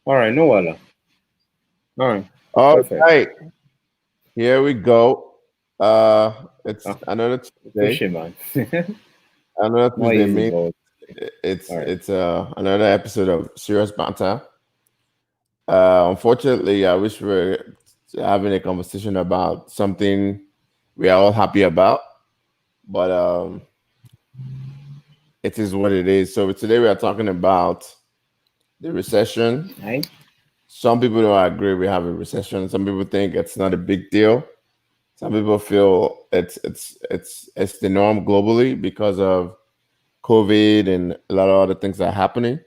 All right, no wala. All right, All perfect. right, here we go. Uh, it's Oh, another push Tuesday. it, man. Another More Tuesday easy, means but it's all right. it's another episode of Serious Banter. Unfortunately, I wish we were having a conversation about something we are all happy about, but it is what it is. So today we are talking about the recession. Right? Some people don't agree we have a recession. Some people think it's not a big deal. Some people feel it's the norm globally because of COVID and a lot of other things that are happening.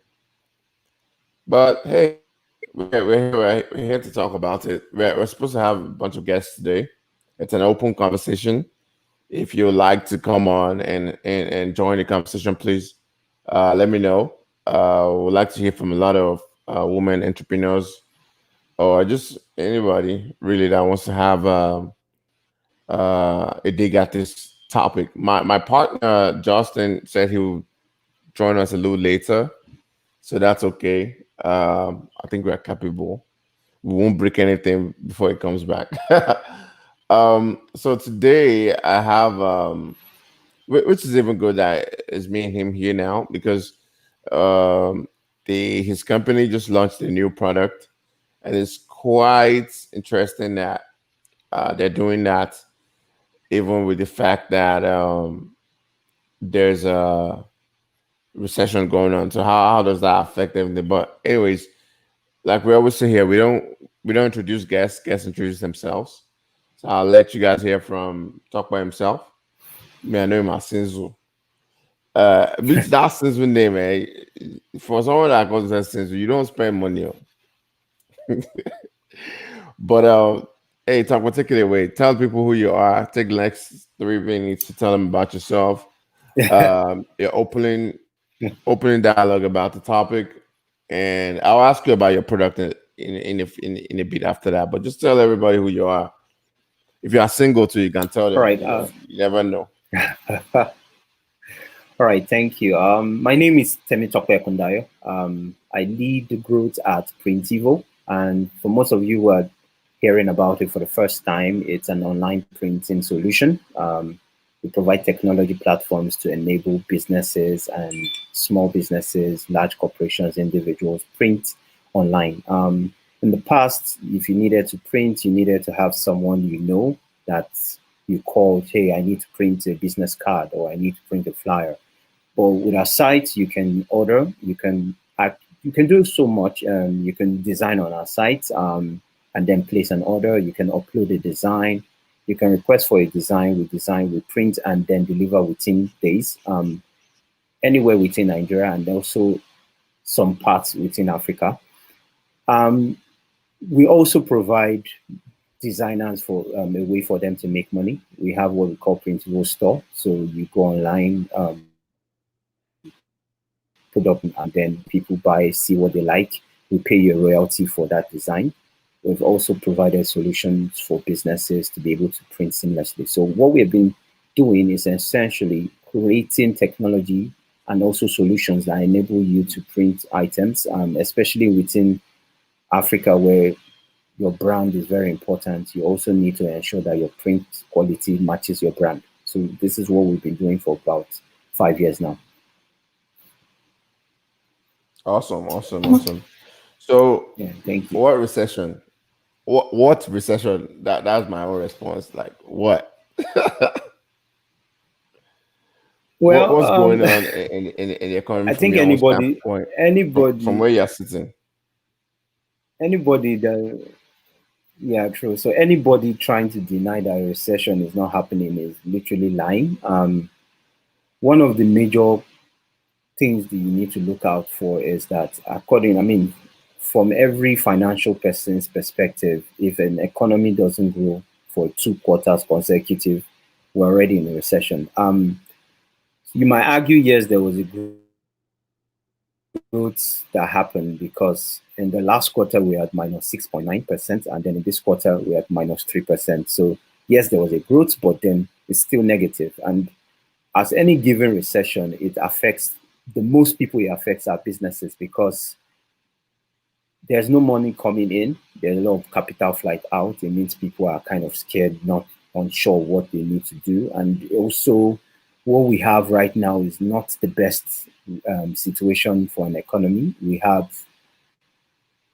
But hey, we're here to talk about it. We're supposed to have a bunch of guests today. It's an open conversation. If you would like to come on and join the conversation, please let me know. We'd like to hear from a lot of women entrepreneurs or just anybody really that wants to have a dig at this topic. My partner Justin said he would join us a little later, so that's okay. I think we're capable. We won't break anything before it comes back. So today I have which is even good that it's me and him here now because um, the his company just launched a new product, and it's quite interesting that they're doing that even with the fact that there's a recession going on. So how does that affect everything? But anyways, like we always say here, we don't introduce guests. Guests introduce themselves. So I'll let you guys hear from talk by himself. Me, I know him as Sinzu. Which that Sinzu name, eh? For someone that calls that Sinzu, you don't spend money. But hey, talk. Well, take it away. Tell people who you are. Take the next 3 minutes to tell them about yourself. Your opening dialogue about the topic, and I'll ask you about your product in a bit after that. But just tell everybody who you are. If you are single too, you can tell All them. right. You never know. All right. Thank you. My name is Temitope Kundayo. I lead the growth at Printivo, and for most of you who are hearing about it for the first time, it's an online printing solution. We provide technology platforms to enable businesses and small businesses, large corporations, individuals print online. In the past, if you needed to print, you needed to have someone you know that you called, hey, I need to print a business card or I need to print a flyer. But with our site, you can order, you can do so much. You can design on our site and then place an order. You can upload a design. You can request for a design, we print and then deliver within days, anywhere within Nigeria and also some parts within Africa. Um, we also provide designers for a way for them to make money. We have what we call printable store. So you go online, put up, and then people buy, see what they like. We pay you a royalty for that design. We've also provided solutions for businesses to be able to print seamlessly. So what we've been doing is essentially creating technology and also solutions that enable you to print items, especially within Africa, where your brand is very important. You also need to ensure that your print quality matches your brand. So this is what we've been doing for about 5 years now. Awesome, awesome, awesome. So, Yeah, thank you. what recession? What recession? That's my own response. Like what? Well, What's going on in the economy I from think your own standpoint, from anybody, where you're sitting? anybody that, yeah, true. So anybody trying to deny that a recession is not happening is literally lying. One of the major things that you need to look out for is that, from every financial person's perspective, if an economy doesn't grow for 2 quarters consecutive, we're already in a recession. You might argue, yes, there was a growth that happened because in the last quarter we had -6.9%, and then in this quarter we had -3%. So yes, there was a growth, but then it's still negative. And as any given recession, it affects the most people it affects are businesses because there's no money coming in. There's a lot of capital flight out. It means people are kind of scared, not unsure what they need to do. And also, what we have right now is not the best situation for an economy. We have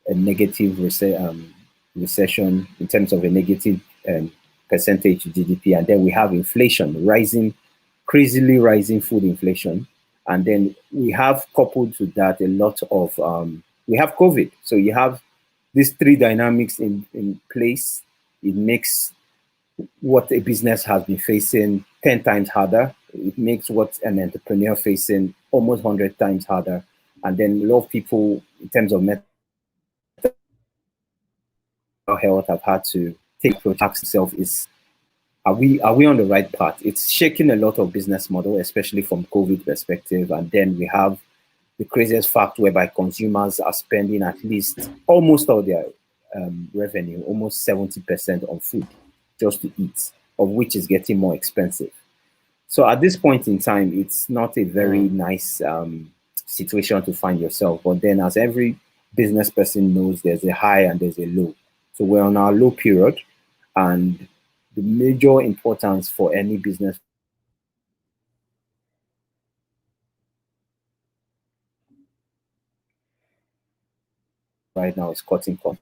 a negative recession in terms of a negative percentage to GDP, and then we have inflation rising, crazily rising food inflation, and then we have coupled to that a lot of we have COVID. So you have these three dynamics in place. It makes what a business has been facing 10 times harder. It makes what an entrepreneur facing almost 100 times harder. And then a lot of people, in terms of mental health, have had to take approach ask themselves is, are we on the right path? It's shaking a lot of business model, especially from COVID perspective. And then we have the craziest fact whereby consumers are spending at least almost all their revenue, almost 70% on food just to eat, of which is getting more expensive. So at this point in time, it's not a very Mm. nice situation to find yourself. But then, as every business person knows, there's a high and there's a low. So we're on our low period, and the major importance for any business right now is cutting costs.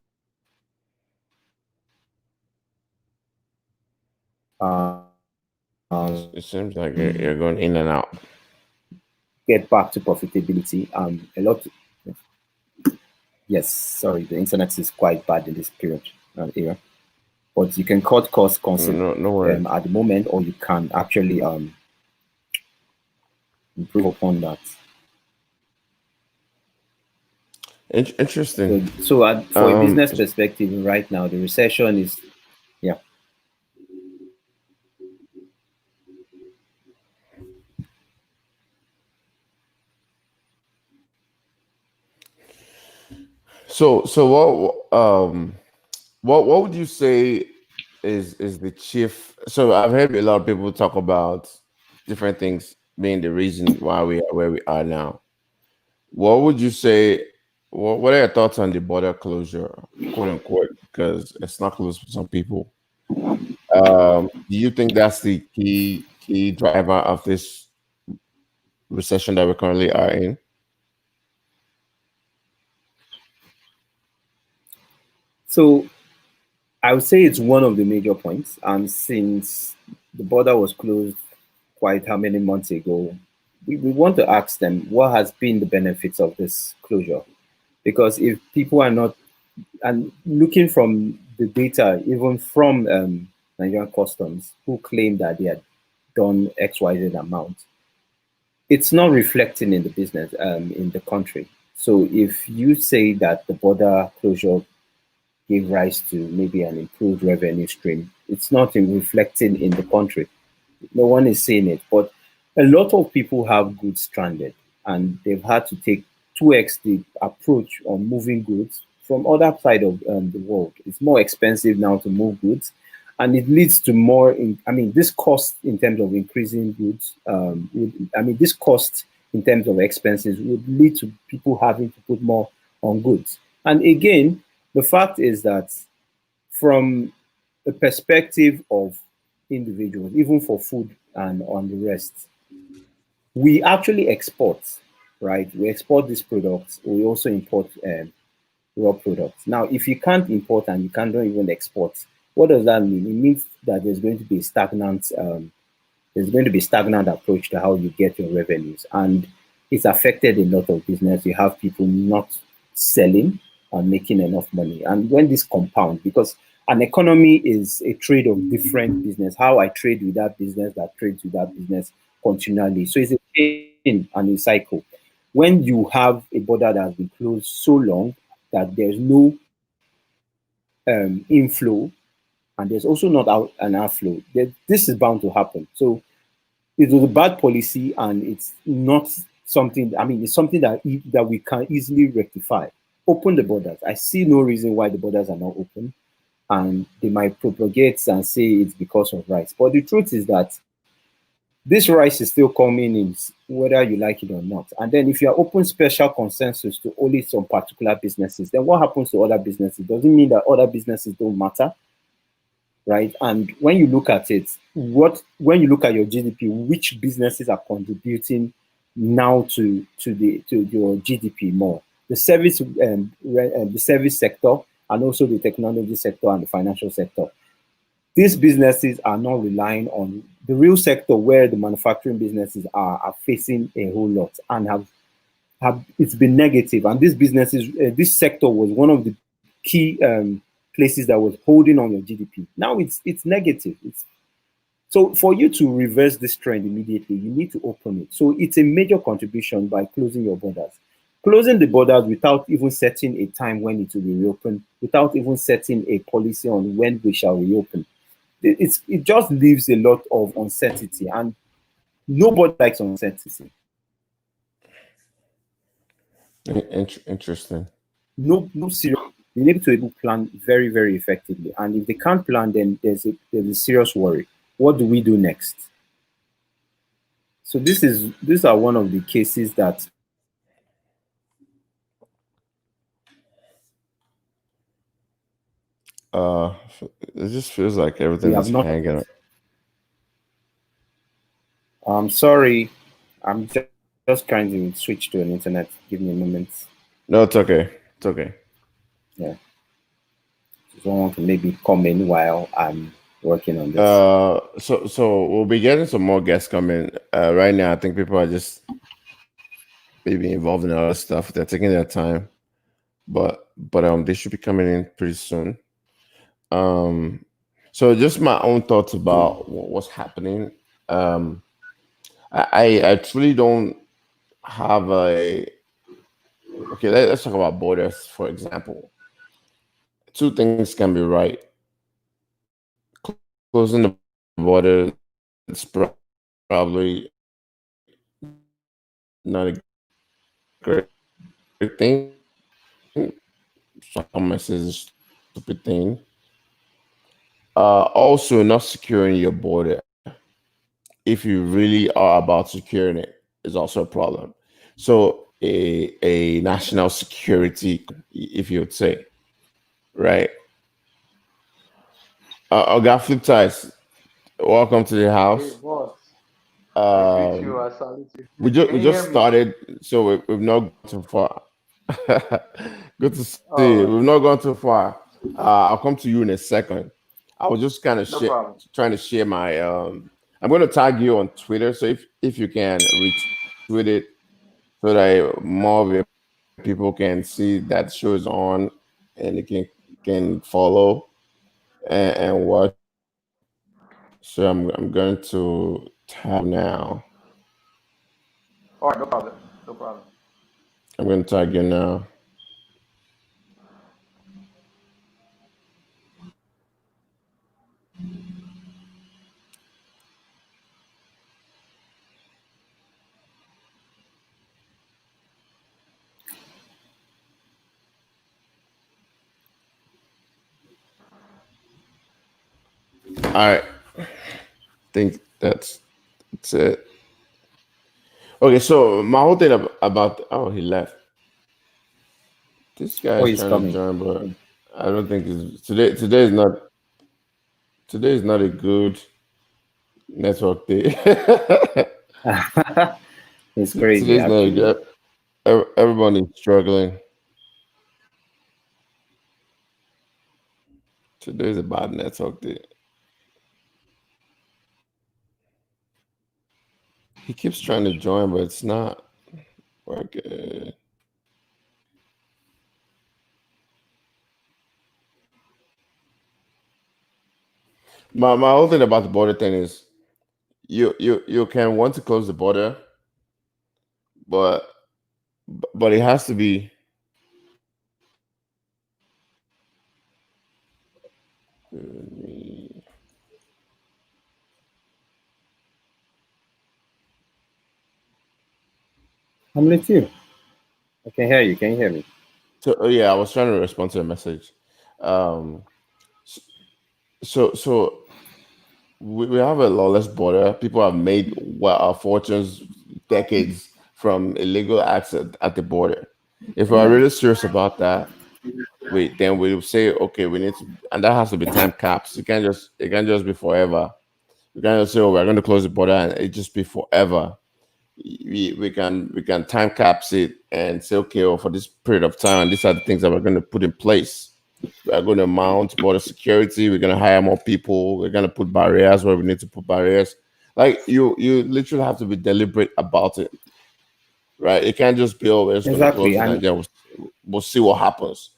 It seems like you're going in and out. Get back to profitability. A lot. Yes, sorry, the internet is quite bad in this period era. But you can cut costs constantly No, no worries. at the moment, or you can actually improve upon that. Interesting. For a business perspective, right now, the recession is, yeah. So what would you say is the chief? So I've heard a lot of people talk about different things being the reason why we are where we are now. What would you say? What are your thoughts on the border closure, quote unquote? Because it's not closed for some people. Do you think that's the key driver of this recession that we currently are in? So I would say it's one of the major points. And since the border was closed quite how many months ago, we want to ask them what has been the benefits of this closure. Because if people are not, and looking from the data, even from Nigerian customs, who claim that they had done XYZ amount, it's not reflecting in the business in the country. So if you say that the border closure gave rise to maybe an improved revenue stream, it's not reflecting in the country. No one is saying it, but a lot of people have goods stranded, and they've had to take 2x the approach on moving goods from other side of the world. It's more expensive now to move goods, and it leads to more. This cost in terms of increasing goods. This cost in terms of expenses would lead to people having to put more on goods. And again, the fact is that from the perspective of individuals, even for food and on the rest, we actually export, right? We export these products. We also import raw products. Now, if you can't import and you can't don't even export, what does that mean? It means that there's going to be stagnant approach to how you get your revenues, and it's affected a lot of business. You have people not selling and making enough money, and when this compound, because an economy is a trade of different business. How I trade with that business, that trades with that business continually. So it's a chain and a cycle. When you have a border that has been closed so long that there's no inflow and there's also not an outflow, this is bound to happen. So it was a bad policy, and it's not something. It's something that we can easily rectify. Open the borders. I see no reason why the borders are not open, and they might propagate and say it's because of rights. But the truth is that This rice is still coming in whether you like it or not. And then if you are open special consensus to only some particular businesses, then what happens to other businesses? Doesn't mean that other businesses don't matter, right? And when you look at it, when you look at your GDP, which businesses are contributing now to your GDP more? The service sector, and also the technology sector and the financial sector. These businesses are not relying on the real sector where the manufacturing businesses are facing a whole lot and have it's been negative. And this businesses, this sector was one of the key places that was holding on your GDP. Now it's negative. It's so for you to reverse this trend immediately, you need to open it. So it's a major contribution by closing your borders. Closing the borders without even setting a time when it will be reopened, without even setting a policy on when we shall reopen. It just leaves a lot of uncertainty, and nobody likes uncertainty. Interesting. No serious. They need to able to plan very, very effectively. And if they can't plan, then there's a serious worry. What do we do next? So these are one of the cases that Uh, it just feels like we everything have is not. hanging. I'm sorry. I'm just trying to switch to an internet. Give me a moment. No, it's okay. It's okay. Yeah. Someone can maybe come in while I'm working on this. So we'll be getting some more guests coming. Right now, I think people are just maybe involved in other stuff. They're taking their time, but they should be coming in pretty soon. Um, so just my own thoughts about what's happening. Um, I truly don't have a okay. Let's talk about borders, for example. Two things can be right. Closing the border, it's probably not a great thing. Some messages is a stupid thing. Also, not securing your border, if you really are about securing it, is also a problem. So, a national security, if you would say, right? I got flip sides. Welcome to the Hey, house. boss. I greet you. Um, I salute you. we Can you just hear me? started, so we've not gone too far. Good to see you. We've Oh, not gone too far. I'll come to you in a second. I was just kind of no problem. trying to share my. I'm going to tag you on Twitter, so if you can retweet it, so that more of your people can see that show is on, and they can follow and watch. So I'm going to tag you now. All right, no problem. No problem. I'm going to tag you now. I think that's it. Okay, so my whole thing about oh, he left. This guy Oh, is he's trying to coming. join, but I don't think it's today. Today is not a good network day. It's crazy, Today's not a actually. good. Everyone is struggling. Today's a bad network day. He keeps trying to join, but it's not working. My whole thing about the border thing is you can want to close the border, but but it has to be. I'm with you. I can hear you. Can you hear me? So yeah, I was trying to respond to a message. Um, so we have a lawless border. People have made fortunes decades from illegal acts at the border. If we're Yeah, really serious about that, then we will say, okay, we need to, and that has to be time caps. It can't just be forever. We can't just say, oh, we're going to close the border and it just be forever. We can time caps it and say, okay, well, for this period of time, these are the things that we're going to put in place. We are going to mount border security. We're going to hire more people. We're going to put barriers where we need to put barriers. Like you literally have to be deliberate about it, right? It can't just be, oh, we're just going to exactly. close it And and then we'll see what happens.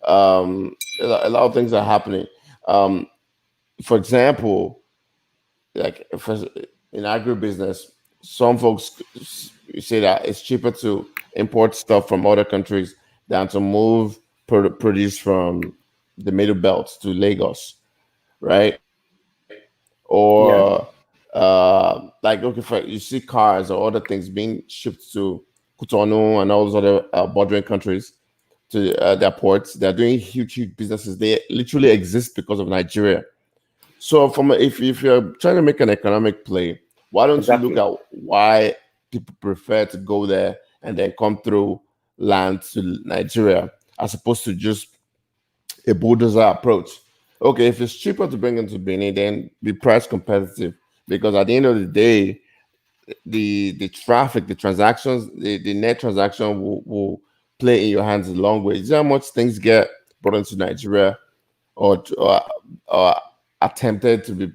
A lot of things are happening. Um, for example, like if in agribusiness, some folks say that it's cheaper to import stuff from other countries than to move produce from the middle belt to Lagos, right? Or yeah, like okay, you see cars or other things being shipped to Cotonou and all those other bordering countries to their ports. They're doing huge businesses. They literally exist because of Nigeria. So if you're trying to make an economic play, why don't you look exactly. at why people prefer to go there and then come through land to Nigeria as opposed to just a bulldozer approach? Okay, if it's cheaper to bring into Benin, then be price competitive because at the end of the day, the traffic, the transactions, the net transaction will play in your hands a long way. You see how much things get brought into Nigeria or attempted to be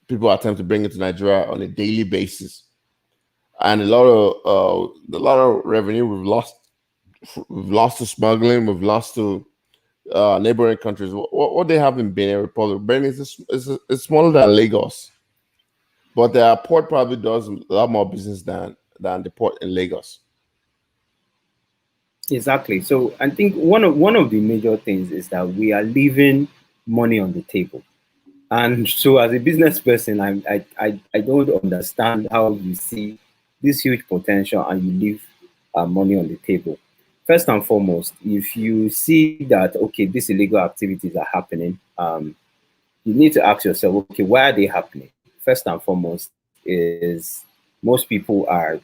people attempt to bring it to Nigeria on a daily basis, and a lot of revenue we've lost to smuggling, we've lost to neighboring countries. What they have in Benin Republic, Benin is smaller than Lagos, but their port probably does a lot more business than the port in Lagos. Exactly. So I think one of the major things is that we are leaving money on the table. And so as a business person, I don't understand how you see this huge potential and you leave money on the table. First and foremost, if you see that okay, these illegal activities are happening, you need to ask yourself, okay, why are they happening? First and foremost is most people are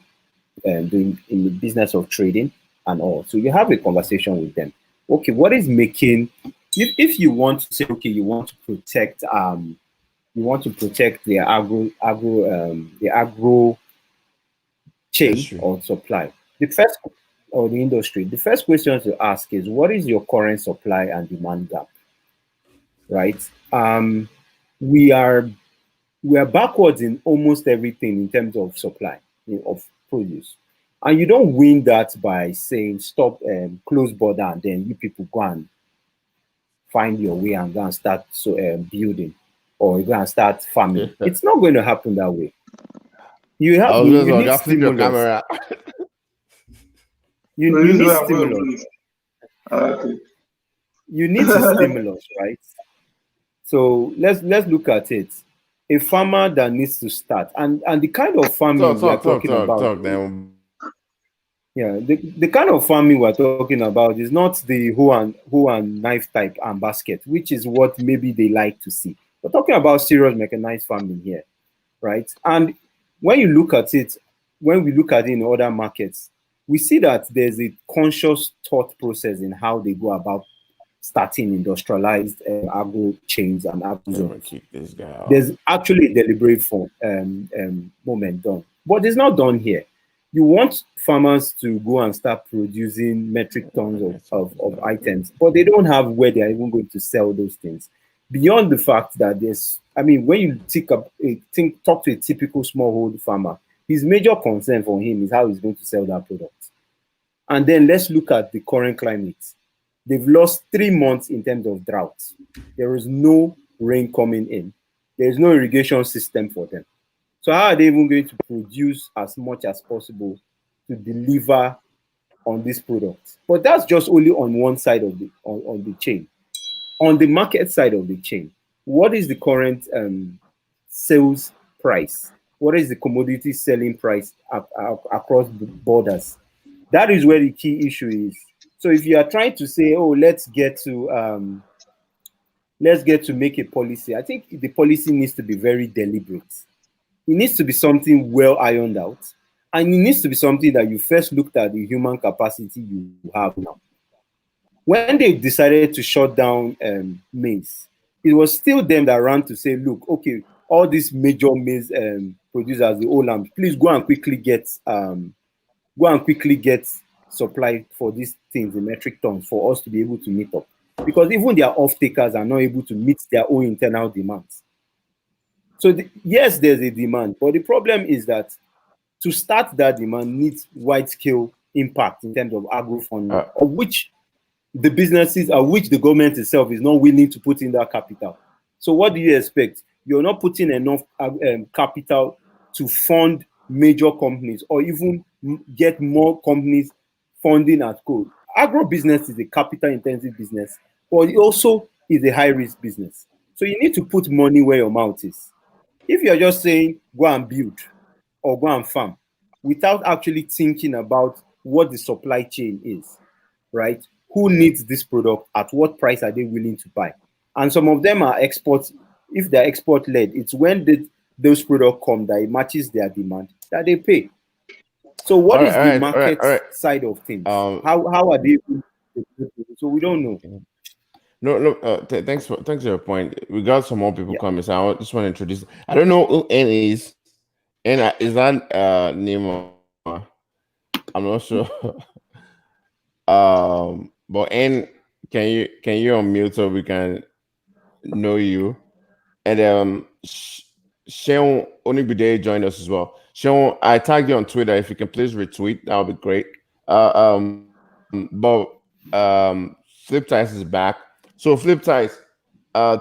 doing in the business of trading and all. So you have a conversation with them. Okay, what is making if you want to say okay, you want to protect the agro chain Industry. or supply. The first or the industry, the first question to ask is what is your current supply and demand gap, right? We are we are backwards in almost everything in terms of supply of produce. And you don't win that by saying stop close border and then you people go and find your way and go and start building or you go and start farming. It's not going to happen that way. You I have was you, going you to need say, flip your stimulus. camera. You Please, need where I'm stimulus. please. Okay. You need to stimulus, right? So let's look at it. A farmer that needs to start and the kind of farming we are talking about. Talk. Then Yeah, the kind of farming we're talking about is not the hoe and knife type and basket, which is what maybe they like to see. We're talking about serious mechanized farming here, right? And when you look at it, when we look at it in other markets, we see that there's a conscious thought process in how they go about starting industrialized agro chains and agro I'm gonna zones. kick this guy out. There's actually a deliberate moment done, but it's not done here. You want farmers to go and start producing metric tons of items, but they don't have where they're even going to sell those things. Beyond the fact that I mean, when you talk to a typical smallholder farmer, his major concern for him is how he's going to sell that product. And then let's look at the current climate. They've lost 3 months in terms of drought. There is no rain coming in. There is no irrigation system for them. So how are they even going to produce as much as possible to deliver on this product? But that's just only on one side of the chain. On the market side of the chain, what is the current sales price? What is the commodity selling price across the borders? That is where the key issue is. So if you are trying to say, oh, let's get to let's get to make a policy. I think the policy needs to be very deliberate. It needs to be something well ironed out, and it needs to be something that you first looked at the human capacity you have now. When they decided to shut down maize, it was still them that ran to say, look, okay, all these major maize producers, the Olam, please go and quickly get supply for these things in metric tons for us to be able to meet up. Because even their off takers are not able to meet their own internal demands. So yes, there's a demand, but the problem is that to start that demand needs wide scale impact in terms of agro funding, of which the businesses, of which the government itself is not willing to put in that capital. So what do you expect? You're not putting enough capital to fund major companies or even get more companies funding at goal. Agro business is a capital intensive business, but it also is a high risk business. So you need to put money where your mouth is. If you're just saying go and build or go and farm without actually thinking about what the supply chain is, right? Who needs this product? At what price are they willing to buy? And some of them are exports. If they're export led, it's when those products come that it matches their demand that they pay. So what is the market side of things? How are they? So we don't know. No. Thanks for your point. We got some more people coming, so I just want to introduce. I don't know who N is. N is that Nima? I'm not sure. But N, can you unmute so we can know you? And Sean Onibide joined us as well. Sean, I tagged you on Twitter. If you can please retweet, that would be great. Flip Ties is back. So Flip Ties,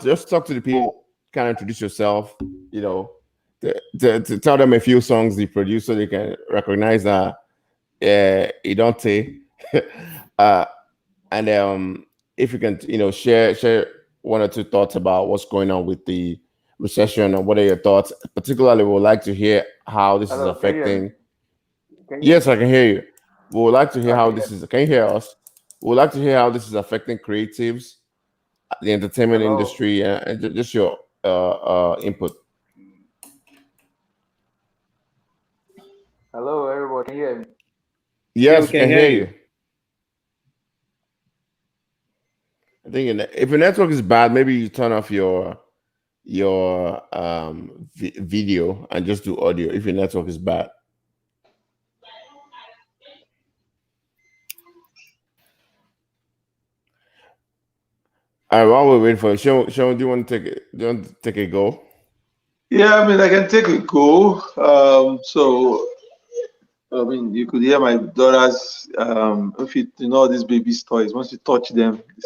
just talk to the people, kind of introduce yourself, you know, to tell them a few songs you produce so they can recognize that you don't say. And if you can, share one or two thoughts about what's going on with the recession, and what are your thoughts? Particularly, we would like to hear how this is affecting. Yes, I can hear you. We would like to hear how this is. Can you hear us? We would like to hear how this is affecting creatives, the entertainment industry, and just your input. Hello, everybody. Can you hear me? Yes, we can hear you. I think if your network is bad, maybe you turn off your video and just do audio if your network is bad. All right, while we're waiting for you, Sean, do you want to take a go? Yeah, I mean, I can take a go. So, I mean, you could hear my daughters. If you know all these baby toys, once you touch them, they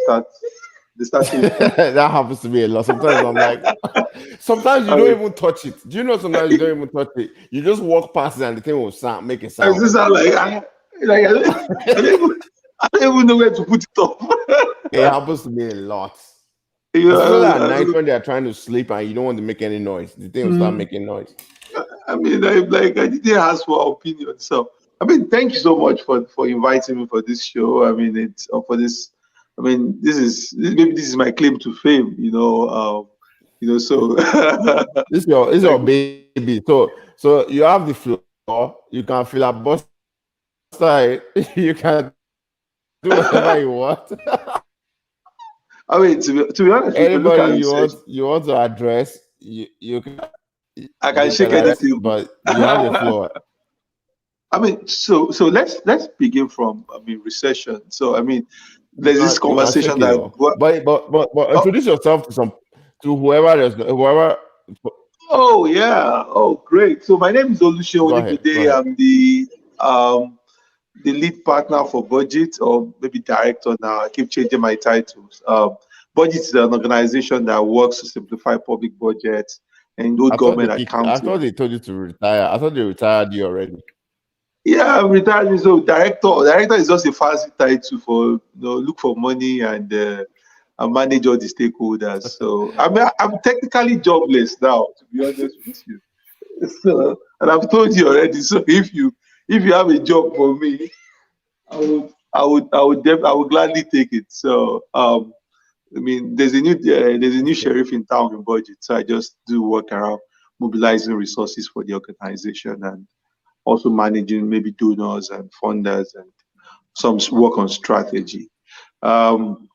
start. That happens to me a lot. Sometimes I'm like, sometimes you don't even touch it. Do you know? Sometimes you don't even touch it. You just walk past it and the thing will make a sound. This sound I don't even know where to put it up. It happens to me a lot. Especially at night when they're trying to sleep and you don't want to make any noise. The thing will start making noise. I mean, I didn't ask for opinion. So, I mean, thank you so much for inviting me for this show. I mean, it's for this. I mean, this is my claim to fame. So this is your baby. So you have the floor. You can feel a bust side. You can do whatever you want. I mean, to be honest, anybody you want to address, you can. I can shake anything, but you have the floor. I mean, so let's begin from recession. So I mean, there's this conversation that. But introduce yourself to whoever. Oh yeah! Oh great! So my name is Olusegun Onibide. I'm the lead partner for Budget, or maybe director now. I keep changing my titles. Budget is an organization that works to simplify public budgets and do government accounting. I thought they told you to retire. I thought they retired you already. Yeah, I'm retired. So director is just a fancy title for look for money and manage all the stakeholders. So I'm technically jobless now, to be honest with you. So, and I've told you already. So if you have a job for me, I would gladly take it. So I mean, there's a new sheriff in town in budget, so I just do work around mobilizing resources for the organization and also managing maybe donors and funders and some work on strategy. Um,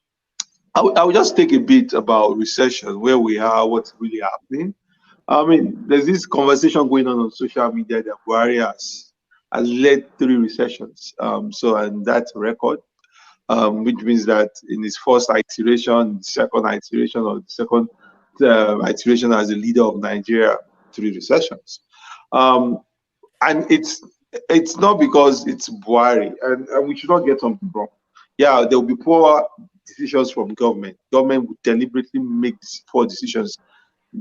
I will just take a bit about recession, where we are, what's really happening. I mean, there's this conversation going on social media that Buhari has led 3 recessions. And that's a record, which means that in his first iteration, the second iteration, or the second iteration as the leader of Nigeria, 3 recessions. Um, and it's not because it's Buhari, and we should not get something wrong. Yeah, there will be poor decisions from government. Government will deliberately make poor decisions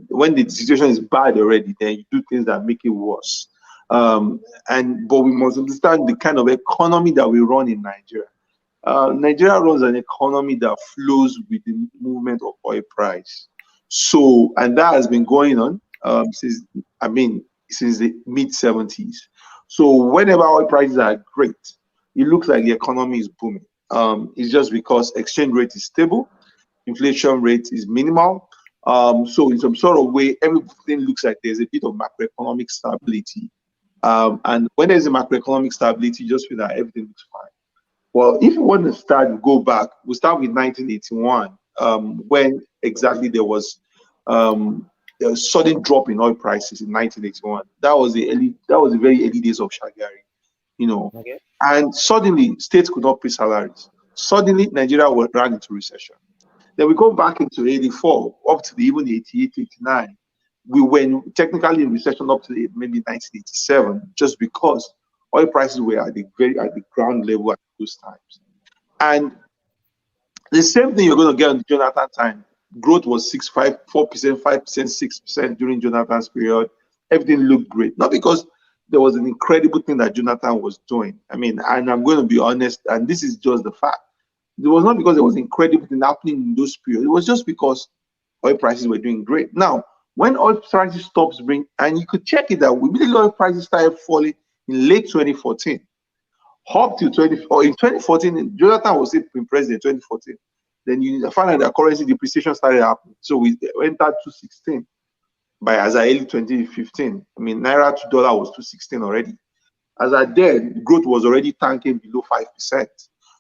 when the situation is bad already. Then you do things that make it worse. But we must understand the kind of economy that we run in Nigeria. Nigeria runs an economy that flows with the movement of oil price. So, and that has been going on since the mid 70s. So whenever oil prices are great, it looks like the economy is booming. It's just because exchange rate is stable, inflation rate is minimal. So in some sort of way, everything looks like there's a bit of macroeconomic stability. And when there's a macroeconomic stability, you just feel that everything looks fine. Well, if you want to go back, we'll start with 1981, when exactly there was a sudden drop in oil prices in 1981. That was the very early days of Shagari, you know. Okay. And suddenly, states could not pay salaries. Suddenly, Nigeria ran into recession. Then we go back into 84, up to even 88, 89. We were technically in recession up to maybe 1987, just because oil prices were at the ground level at those times. And the same thing you're going to get on the Jonathan time. Growth was 4%, 5%, 6% during Jonathan's period. Everything looked great. Not because there was an incredible thing that Jonathan was doing. I mean, and I'm going to be honest, and this is just the fact. It was not because there was incredible thing happening in those periods. It was just because oil prices were doing great. Now, when oil prices stops bringing, and you could check it out, immediately oil prices started falling in late 2014. Up to 20, or in 2014, Jonathan was still president in 2014. Then you find out that currency depreciation started happening. So we entered 216 by as early 2015. I mean, Naira to dollar was 216 already. As at then, growth was already tanking below 5%.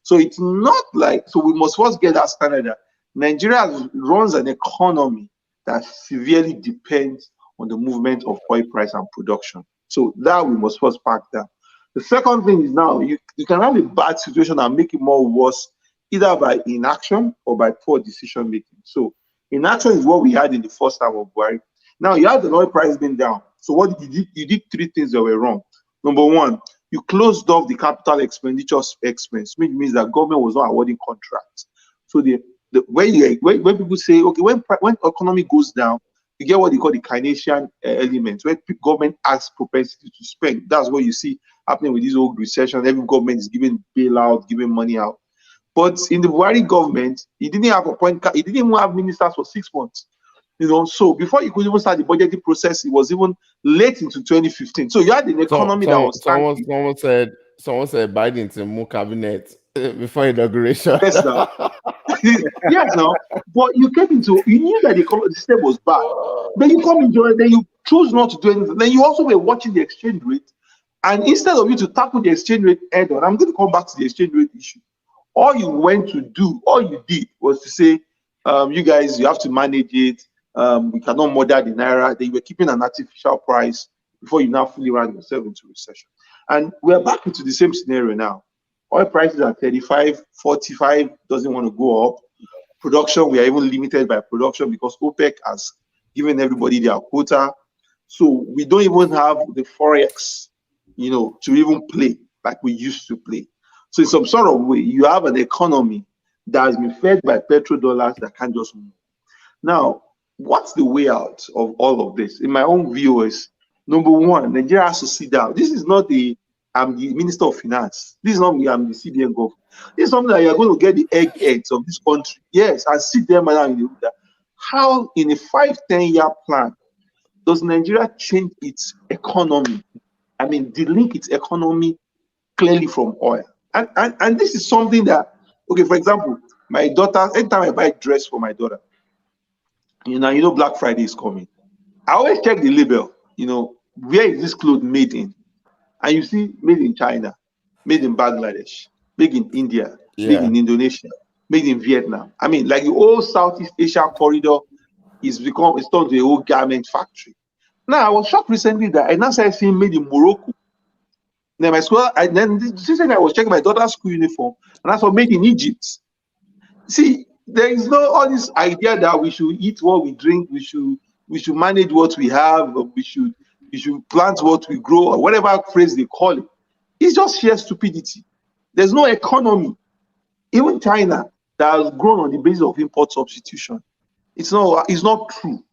So it's not like, so we must first get that standard that Nigeria runs an economy that severely depends on the movement of oil price and production. So that we must first pack down. The second thing is now you can have a bad situation and make it more worse either by inaction or by poor decision making. So inaction is what we had in the first time of Buhari. Now you have the oil price being down. So what did you do? You did 3 things that were wrong. Number one, you closed off the capital expenditure expense, which means that government was not awarding contracts. So when people say, okay, when economy goes down, you get what they call the Keynesian elements, where government has propensity to spend. That's what you see happening with this old recession. Every government is giving bailout, giving money out. But in the Buhari government, he didn't have he didn't even have ministers for 6 months. So before you could even start the budgeting process, it was even late into 2015. So you had an economy that was tanking. Someone said Biden to move cabinet before inauguration. Yes, now. Yes, now. But you knew that the system was bad. Then you come into it, then you choose not to do anything. Then you also were watching the exchange rate. And instead of you to tackle the exchange rate head on, I'm going to come back to the exchange rate issue. All you did was to say, you guys, you have to manage it. We cannot murder the Naira. They were keeping an artificial price before you now fully ran yourself into recession. And we're back into the same scenario now. Oil prices are 35, 45, doesn't want to go up. Production, we are even limited by production because OPEC has given everybody their quota. So we don't even have the Forex, to even play like we used to play. So in some sort of way, you have an economy that has been fed by petrodollars that can't just move. Now, what's the way out of all of this? In my own view is, number one, Nigeria has to sit down. This is not I'm the Minister of Finance. This is not me, I'm the CBN governor. This is something that you're going to get the eggheads of this country. Yes, and sit them around in the room. How in a 5-10 year plan does Nigeria change its economy? I mean, delink its economy clearly from oil. And this is something that, okay, for example, My daughter, anytime I buy dress for my daughter, Black Friday is coming. I always check the label, where is this clothes made in? And you see, made in China, made in Bangladesh, made in India, made Yeah. in Indonesia, made in Vietnam. I mean, like the whole Southeast Asia corridor it's turned to a whole garment factory. Now, I was shocked recently that I now started seeing made in Morocco. Then my school, then this I was checking my daughter's school uniform, and I saw made in Egypt. See, there is no all this idea that we should eat what we drink, we should manage what we have, or we should plant what we grow, or whatever phrase they call it. It's just sheer stupidity. There's no economy. Even China that has grown on the basis of import substitution. It's not true.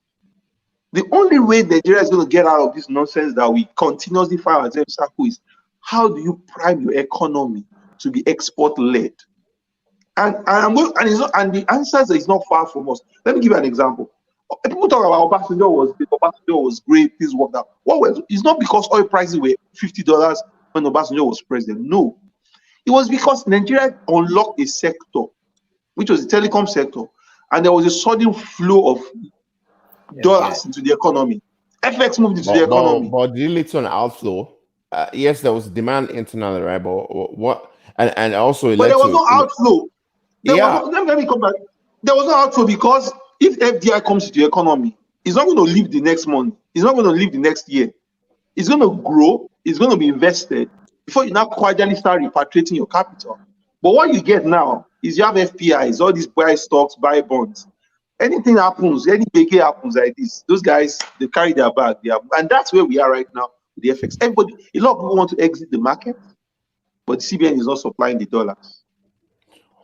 The only way Nigeria is going to get out of this nonsense that we continuously find ourselves circle is how do you prime your economy to be export led? And the answers is not far from us. Let me give you an example. People talk about Obasanjo was great, this worked out. It's not because oil prices were $50 when Obasanjo was president. No, it was because Nigeria unlocked a sector, which was the telecom sector, and there was a sudden flow of dollars into the economy. FX moved into the economy. But did it lead to an outflow? Yes, there was demand internally, right? But what and also But there was no outflow. Let me come back. There was no outflow because if FDI comes into the economy, it's not going to leave the next month. It's not going to leave the next year. It's going to grow. It's going to be invested before you now gradually start repatriating your capital. But what you get now is you have FPIs, all these buy stocks, buy bonds. Anything happens, any big happens like this, those guys, they carry their bag. And that's where we are right now with the FX. A lot of people want to exit the market, but CBN is not supplying the dollars.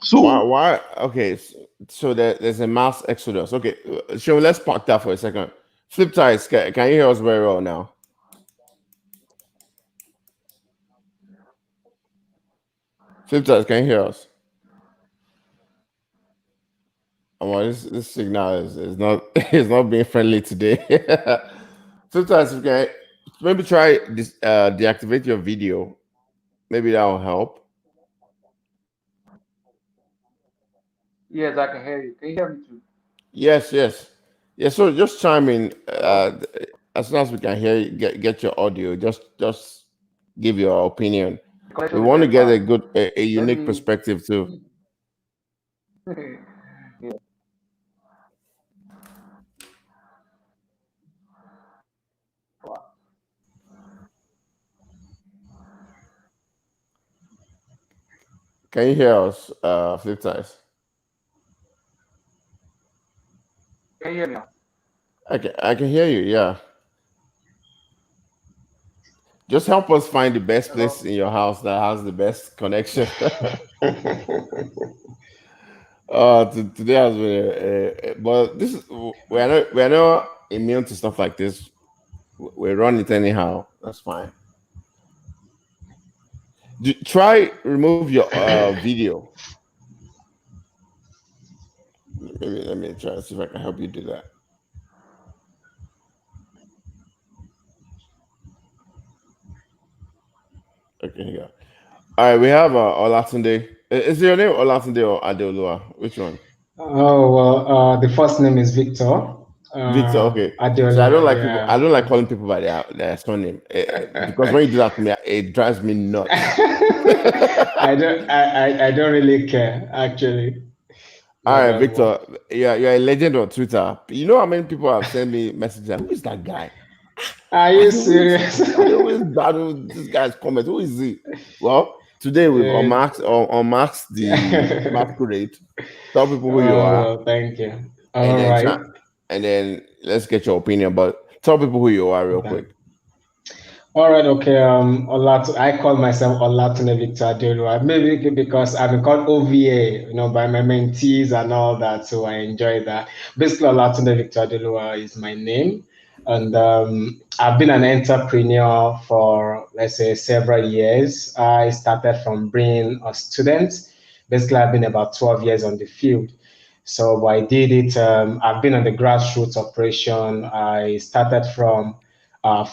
So why? Okay, so there's a mass exodus. Okay, Sean, let's park that for a second. Flip ties, can you hear us very well now? Flip ties, can you hear us? Well, this signal is not it's not being friendly today. Sometimes you can maybe try this deactivate your video. Maybe that will help. Yes, I can hear you. Can you hear me too? Yes. So just chime in as soon as we can hear you, get your audio. Just give your opinion. We want to get a unique perspective too. Yeah. Can you hear us, Flip Ties? Can you hear me now? I can hear you, yeah. Just help us find the best place in your house that has the best connection. Today has been but this is we're not immune to stuff like this. We run it anyhow. That's fine. Try remove your video. Maybe let me try to see if I can help you do that. Okay, here you go. All right, we have Olatunde. Is your name Olatunde or Adeolua? Which one? Oh well, the first name is Victor. Victor. Okay. Adeola, So I don't like yeah. people. I don't like calling people by their surname because when you do that to me, it drives me nuts. I don't really care actually. All right, Victor. Yeah, you're a legend on Twitter. You know how many people have sent me messages like, who is that guy? Are you serious? I always battle this guy's comments. Who is he? Well, today we've unmasked the masquerade. Tell people who you are. Thank you. All right. And then let's get your opinion. But tell people who you are real quick. All right, okay. I call myself Olatune Victor Adeolua, maybe because I've been called OVA, by my mentees and all that, so I enjoy that. Basically, Olatune Victor Adeolua is my name, and I've been an entrepreneur for, let's say, several years. I started from being a student. Basically, I've been about 12 years on the field. So I did it. I've been on the grassroots operation. I started from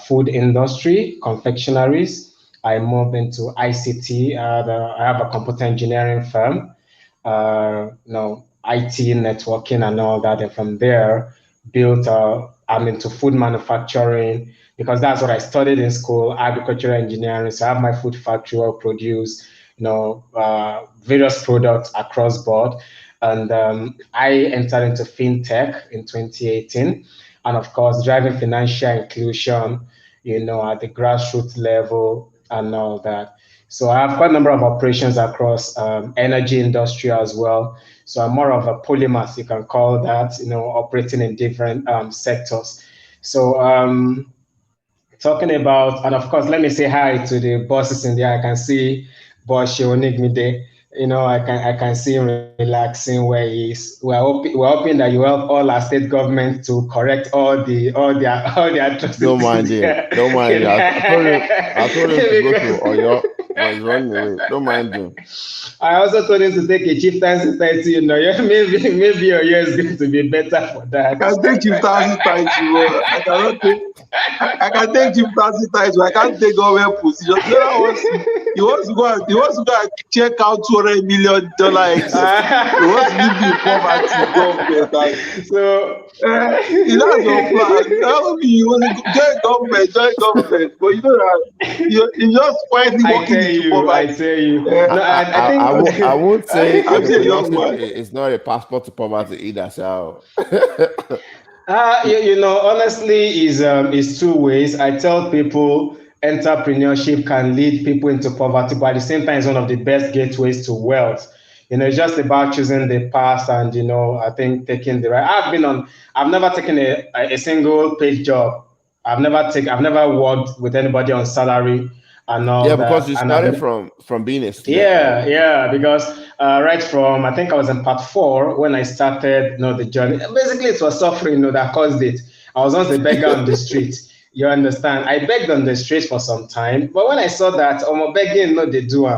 food industry, confectionaries. I moved into ICT. I have a computer engineering firm. IT networking and all that. And from there, built. I'm into food manufacturing because that's what I studied in school, agricultural engineering. So I have my food factory where I produce, various products across board. And I entered into fintech in 2018, and of course, driving financial inclusion, at the grassroots level and all that. So I have quite a number of operations across energy industry as well. So I'm more of a polymath, you can call that, operating in different sectors. So talking about, and of course, let me say hi to the bosses in there. I can see Boss Shionigmide. I can see him relaxing where he is. We're hoping that you help all our state government to correct all the Don't atrocities mind him. Don't mind him. I told him to go to Oyo, but he's running away. Don't mind him. I also told him to take a chieftaincy title. Yeah, maybe your year is going to be better for I that. can take chieftaincy title. I cannot take. I can take chieftaincy title. I can't take government position. The other wants he wants to go and check out $200 million exit. He wants to live in poverty, government. And, So that's your plan. That mean you want to join government. But you know that you just quietly I walking tell into you, I poverty. tell you. Uh, No, I I think won't say I'm still a young entrepreneurship man. is not a passport to poverty either. So honestly, is two ways. I tell people entrepreneurship can lead people into poverty, but at the same time, it's one of the best gateways to wealth. It's just about choosing the path, and I think taking the right. I've never taken a single paid job. I've never worked with anybody on salary and all yeah, because that, you and I've started been. from being a student, right? Yeah, yeah, because right from I think I was in part four when I started, the journey. Basically, it was suffering, that caused it. I was once a beggar on the street. You understand? I begged on the street for some time, but when I saw that, begging, no, they do.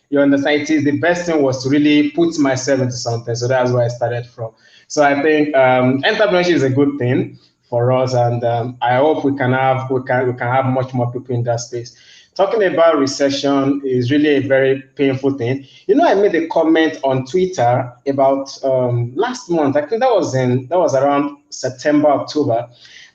You understand? It is the best thing was to really put myself into something. So that's where I started from. So I think entrepreneurship is a good thing for us, and I hope we can have much more people in that space. Talking about recession is really a very painful thing. I made a comment on Twitter about last month. I think that was around September, October,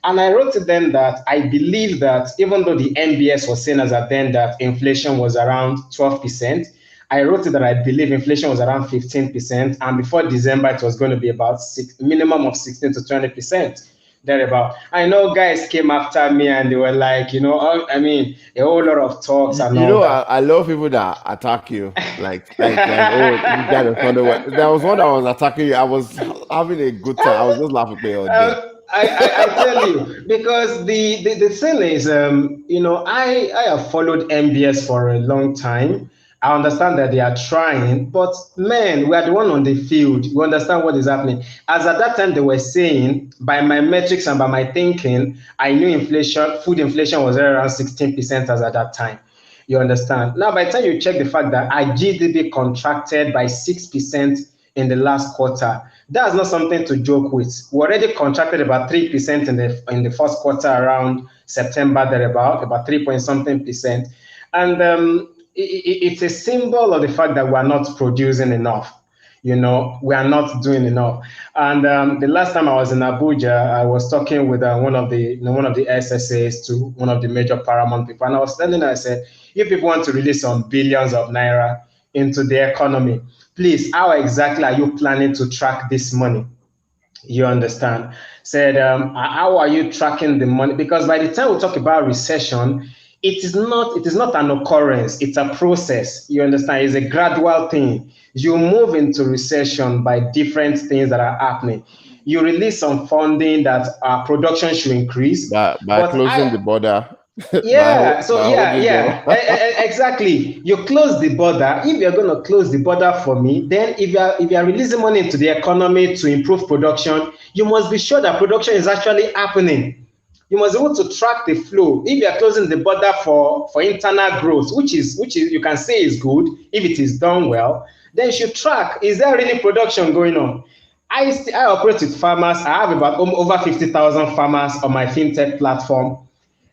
and I wrote to them that I believe that even though the NBS was saying as at then that inflation was around 12%, I wrote that I believe inflation was around 15%, and before December it was going to be about minimum of 16 to 20% thereabout. I know guys came after me and they were like, I mean, a whole lot of talks You, and you all know, that. I love people that attack you, like, oh, this guy is under what. There was one that was attacking you. I was having a good time. I was just laughing all day. I tell you because the thing is I have followed MBS for a long time. I understand that they are trying, but man, we are the one on the field. We understand what is happening. As at that time, they were saying by my metrics and by my thinking, I knew food inflation was around 16% as at that time. You understand? Now, by the time you check the fact that our GDP contracted by 6% in the last quarter, that's not something to joke with. We already contracted about 3% in the first quarter around September, thereabout, about 3 point something percent. And it's a symbol of the fact that we are not producing enough. We are not doing enough. And the last time I was in Abuja, I was talking with one of the SSAs to one of the major Paramount people, and I was telling her, I said, if people want to release some billions of naira into the economy, please, how exactly are you planning to track this money? You understand? Said, how are you tracking the money? Because by the time we talk about recession, it is not an occurrence, it's a process. You understand? It's a gradual thing. You move into recession by different things that are happening. You release some funding that production should increase. By But closing I the border, yeah, so by yeah, holding them. yeah, exactly. You close the border. If you're going to close the border for me, then if you are releasing money into the economy to improve production, you must be sure that production is actually happening. You must be able to track the flow. If you are closing the border for internal growth, which is you can say is good if it is done well, then you should track, is there really production going on? I operate with farmers. I have about over 50,000 farmers on my fintech platform.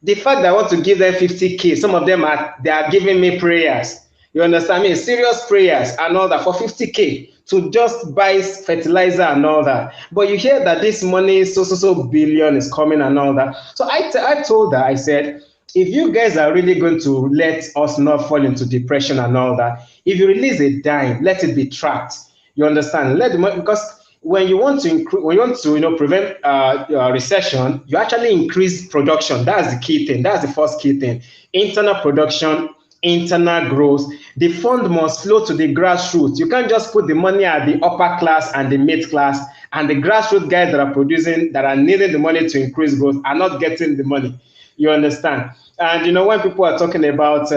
The fact that I want to give them 50K, some of them they are giving me prayers. You understand me? Serious prayers and all that for 50K to just buy fertilizer and all that. But you hear that this money, so billion is coming and all that. So I told her, I said, if you guys are really going to let us not fall into depression and all that, if you release a dime, let it be tracked. You understand? Let the money, because when you want to when you want to prevent recession, you actually increase production. That's the key thing. That's the first key thing. Internal production, internal growth. The fund must flow to the grassroots. You can't just put the money at the upper class and the mid class, and the grassroots guys that are producing, that are needing the money to increase growth, are not getting the money. You understand? And when people are talking about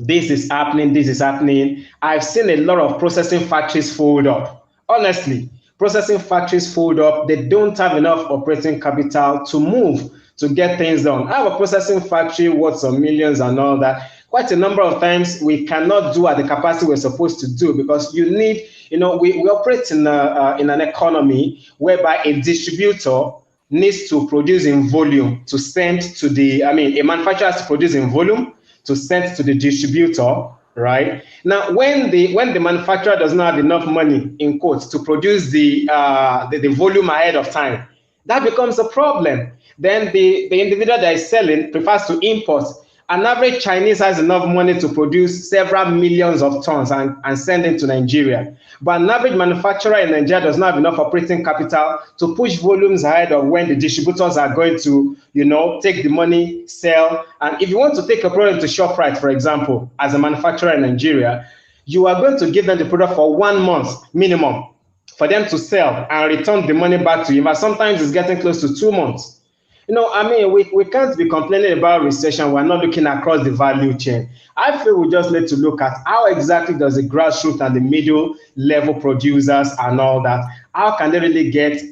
this is happening, this is happening, I've seen a lot of processing factories fold up. Honestly, processing factories fold up. They don't have enough operating capital to move, to get things done. I have a processing factory worth some millions and all that. Quite a number of times we cannot do at the capacity we're supposed to do, because you need, we operate in an economy whereby a distributor needs to produce in volume to send to a manufacturer has to produce in volume to send to the distributor, right? Now, when the manufacturer does not have enough money, in quotes, to produce the volume ahead of time, that becomes a problem. Then the individual that is selling prefers to import. An average Chinese has enough money to produce several millions of tons and send it to Nigeria. But an average manufacturer in Nigeria does not have enough operating capital to push volumes ahead of when the distributors are going to, take the money, sell. And if you want to take a product to ShopRite, for example, as a manufacturer in Nigeria, you are going to give them the product for 1 month minimum for them to sell and return the money back to you. But sometimes it's getting close to 2 months. We can't be complaining about recession. We're not looking across the value chain. I feel we just need to look at how exactly does the grassroots and the middle level producers and all that, how can they really get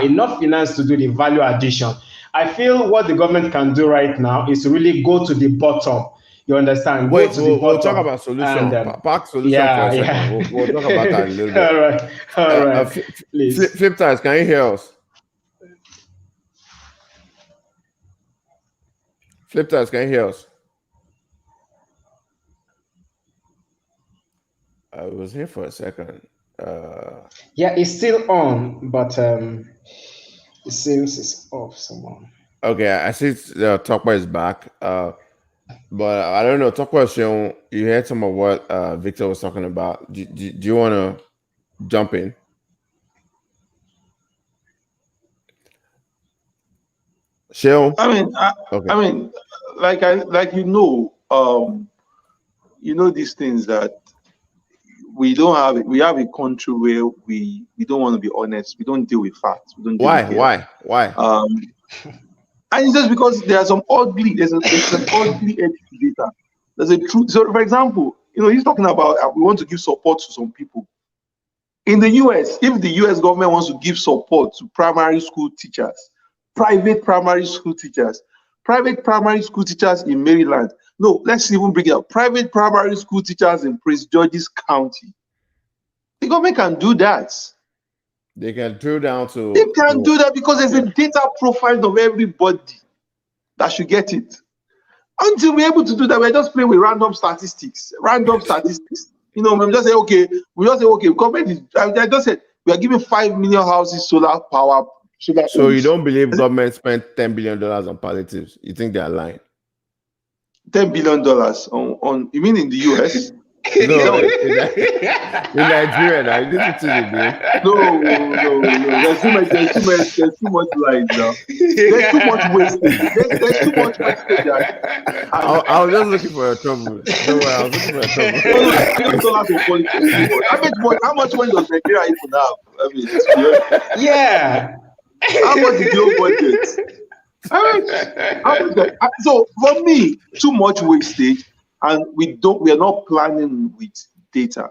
enough finance to do the value addition? I feel what the government can do right now is to really go to the bottom. You understand? Wait, we'll talk about solution. Park solution for a second. Yeah. We'll talk about that a little bit. All right. Please. Flip ties, can you hear us? Flip ties, can you hear us? I was here for a second. Yeah, it's still on, but it seems it's off someone. Okay, I see Tokwa is back. But I don't know, Tokwa, you heard some of what Victor was talking about. Do you want to jump in? Sheol? These things that we have a country where we don't want to be honest. We don't deal with facts. We don't deal with Why? And it's just because there's an ugly data. There's a truth. So, for example, he's talking about we want to give support to some people. In the US, if the US government wants to give support to primary school teachers, private primary school teachers in Maryland, no, let's even bring it up. Private primary school teachers in Prince George's County, the government can do that. They can drill down to. They can do that because there's a data profile of everybody that should get it. Until we're able to do that, we're just playing with random statistics. We just say, okay, government is, I just said, we are giving 5 million houses solar power. So you don't believe government spent $10 billion on palliatives? You think they're lying? $10 billion on you mean in the US? No, in Nigeria, now. No. There's too much lies now. There's too much wastage. There's too much wastage. I was just looking for a trouble. I was looking for a trouble. How much money does Nigeria even have? Yeah. How much is your budget? So for me, too much wastage. And we are not planning with data,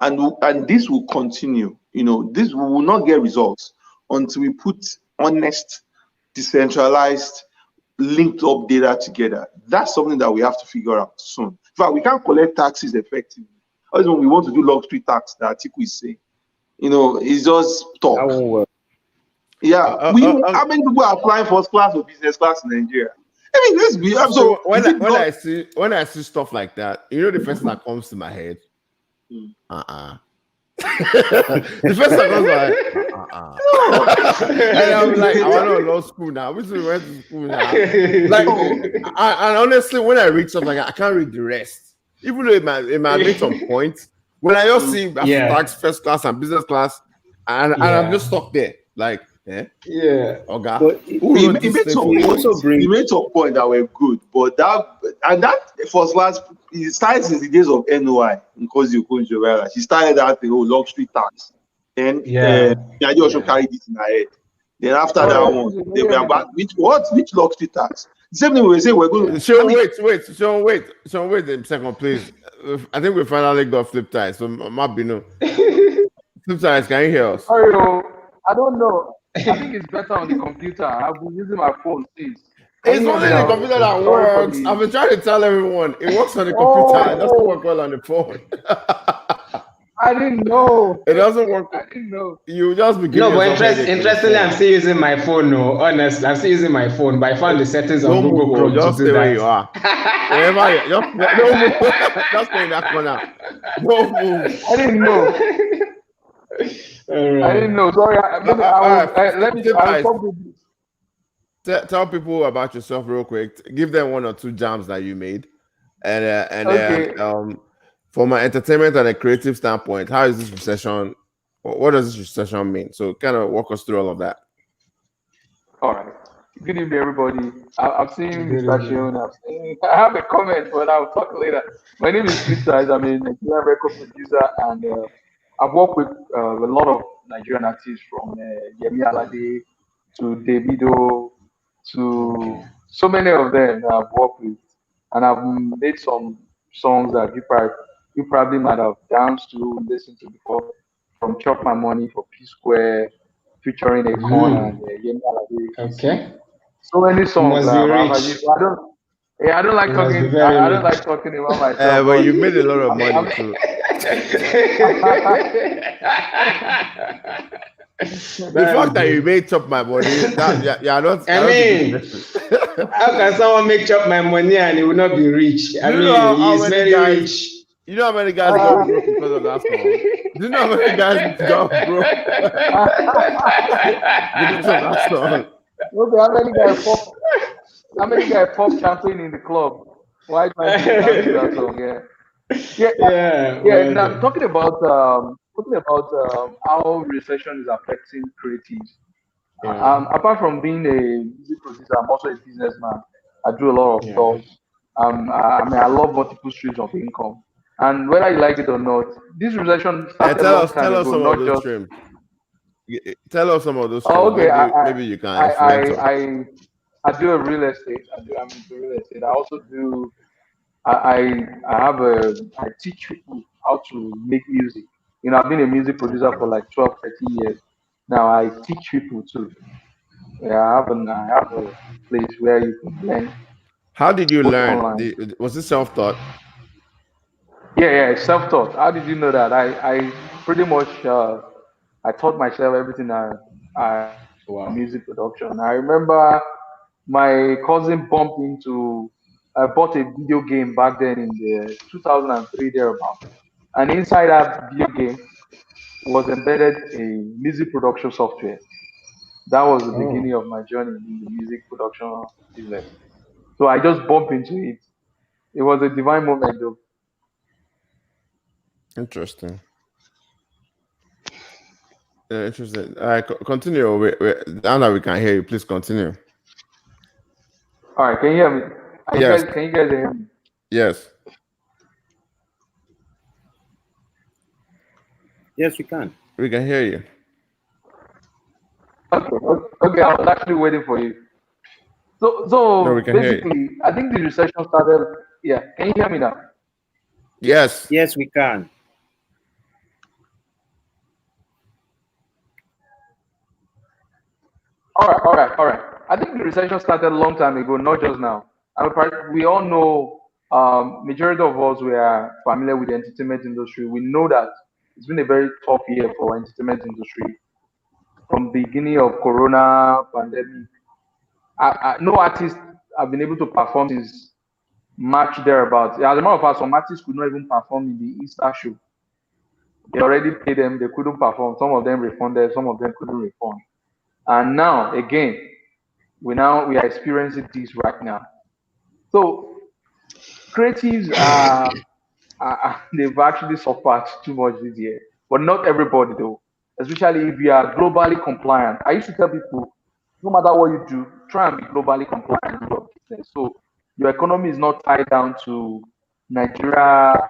and this will continue. This we will not get results until we put honest, decentralized, linked up data together. That's something that we have to figure out soon. In fact, we can't collect taxes effectively. Always when we want to do luxury tax, the article is saying, it's just talk. That won't work. Yeah, how many people are applying first class or business class in Nigeria? I mean, let's be. I'm So so. Is it when not? I see stuff like that, the first thing that comes to my head, Hmm. the first thing that comes to my head, and I'm like, I want to law school now. Which we went to school now. Like, and honestly, when I read stuff like that, I can't read the rest. Even though it might make some points. When I just see after tax, first class and business class, and I'm just stuck there. Like, okay. But Who He, wrote he this made thing some for it me? also points. He brings. made some points that were good, but that first class, it started since the days of NOI because you couldn't Jovera. She started that thing, luxury tax. Then Nyadi also carried it in her head. Then after that one, they were about which luxury tax? The same thing we were saying we're going to. So wait a second, please. I think we finally got flip ties. So might be no flip ties. Can you hear us? Sorry, I don't know. I think it's better on the computer. I've been using my phone since. Can It's you hear me only the now? computer that Sorry for works. I've the. been trying to tell everyone it works on the computer. It doesn't Oh, work well on the phone. I didn't know. It doesn't work. I didn't know. You just be No, giving but yourself headache with the interestingly, I'm phone. still using my phone. No, honestly, I'm still using my phone. But I found the settings on Don't Google move. Chrome to Just do stay where that. you are. Wherever you just don't move. Just stay in that corner. Don't move. I didn't know. I didn't know. Sorry. Maybe I was. Let me. Flip I'll ties. stop with this. Tell people about yourself real quick. Give them one or two jams that you made, and Okay. from an entertainment and a creative standpoint, how is this recession? What does this recession mean? So, kind of walk us through all of that. All right. Good evening, everybody. I've seen Good Mr. evening. Shion. I have a comment, but I'll talk later. My name is Peter. I'm a Nigerian record producer, and I've worked with a lot of Nigerian artists from Yemi Alade to Davido to so many of them that I've worked with, and I've made some songs that you probably might have danced to, listened to before, from Chop My Money for P Square, featuring Akon and Yemi Alade, KC. Okay. So many You songs must that be I've rich. used. I don't. Yeah, I don't like You must be talking. very I don't like rich. talking about myself, But but you made a lot of money I'm, too. The fact that you made Chop My Money, that you're not I a good mean, person. how can someone make chop my money and he will not be rich? I Do you mean, know he how is many very guys? rich. You know how many guys got broke because of that song? Do you know how many guys got broke because of that song? okay, how many guys pop champagne in the club? Why trying to dance to that song? Yeah. Yeah, Yeah, yeah. well Now done. talking about how recession is affecting creatives. Yeah, Apart from being a music producer, I'm also a businessman. I do a lot of yeah. stuff. I mean, I love multiple streams of income. And whether you like it or not, this recession And started a long time tell us ago. some of Not those just. streams. Tell us some of those Oh, streams. okay. Maybe you can I, influence I, us. I, I do a real estate. I'm into real estate. I also do. I teach people how to make music. I've been a music producer for like 12, 13 years. Now I teach people too. Yeah, I have a place where you can learn How did you both learn? online. Was it self-taught? Yeah, self-taught. How did you know that? I pretty much I taught myself everything I Wow. music production. I remember my cousin bumped into I bought a video game back then in the 2003 thereabout, and inside that video game was embedded a music production software. That was the Oh, beginning of my journey in the music production business. So I just bumped into it. It was a divine moment, though. Interesting. Interesting. All right, continue. Now that we can hear you, please continue. All right, can you hear me? Yes, Can you guys hear me? yes. Yes, we can. We can hear you. Okay. I was actually waiting for you. So, No, we so can hear you. basically, I think the recession started. Yeah, can you hear me now? Yes. Yes, we can. All right. I think the recession started a long time ago, not just now. We all know, majority of us were familiar with the entertainment industry. We know that it's been a very tough year for entertainment industry from the beginning of Corona pandemic. No artist have been able to perform since March thereabouts. As a matter of fact, some artists could not even perform in the Easter show. They already paid them, they couldn't perform. Some of them refunded, some of them couldn't refund. And now again, we are experiencing this right now. So creatives they've actually suffered too much this year, but not everybody though. Especially if you are globally compliant. I used to tell people, no matter what you do, try and be globally compliant in your business. So your economy is not tied down to Nigeria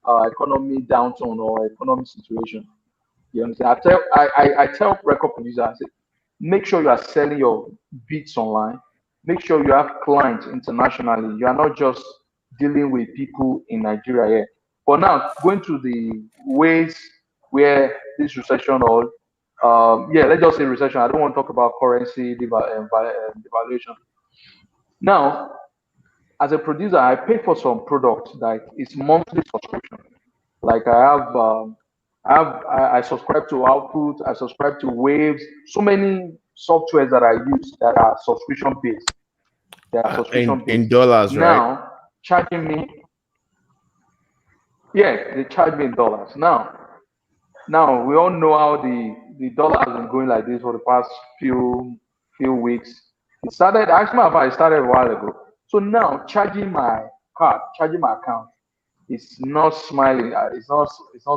economy downturn or economic situation. You understand? I tell record producers, I say, make sure you are selling your beats online. Make sure you have clients internationally. You are not just dealing with people in Nigeria here. But now, going to the ways where this recession or let's just say recession. I don't want to talk about currency devaluation. Now, as a producer, I pay for some products that is monthly subscription. Like I subscribe to Output, I subscribe to Waves, so many softwares that I use that are subscription based. They are subscription based. In dollars, right? Now charging me, yeah, they charge me in dollars. Now we all know how the dollar has been going like this for the past few weeks. It started actually, it started a while ago. So now charging my card, charging my account, it's not smiling. It's not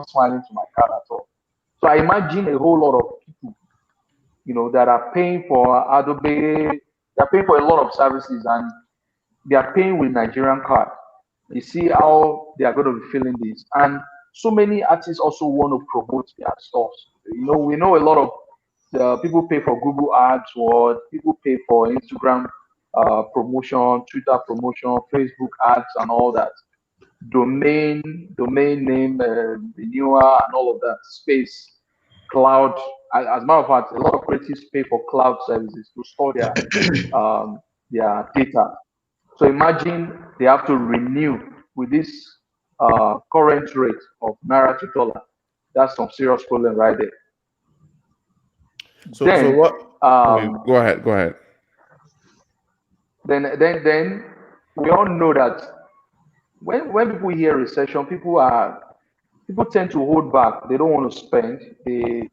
smiling to my card at all. So I imagine a whole lot of people, that are paying for Adobe, they're paying for a lot of services, and they are paying with Nigerian card. You see how they are going to be feeling this, and so many artists also want to promote their stuff. We know a lot of people pay for Google Ads, or people pay for Instagram promotion, Twitter promotion, Facebook ads, and all that. Domain name renewal, and all of that. Space, cloud. As a matter of fact, a lot of creatives pay for cloud services to store their data. So imagine they have to renew with this current rate of naira to dollar. That's some serious problem right there. So Then, what? Okay, go ahead. Then we all know that when people hear recession, people tend to hold back. They don't want to spend. They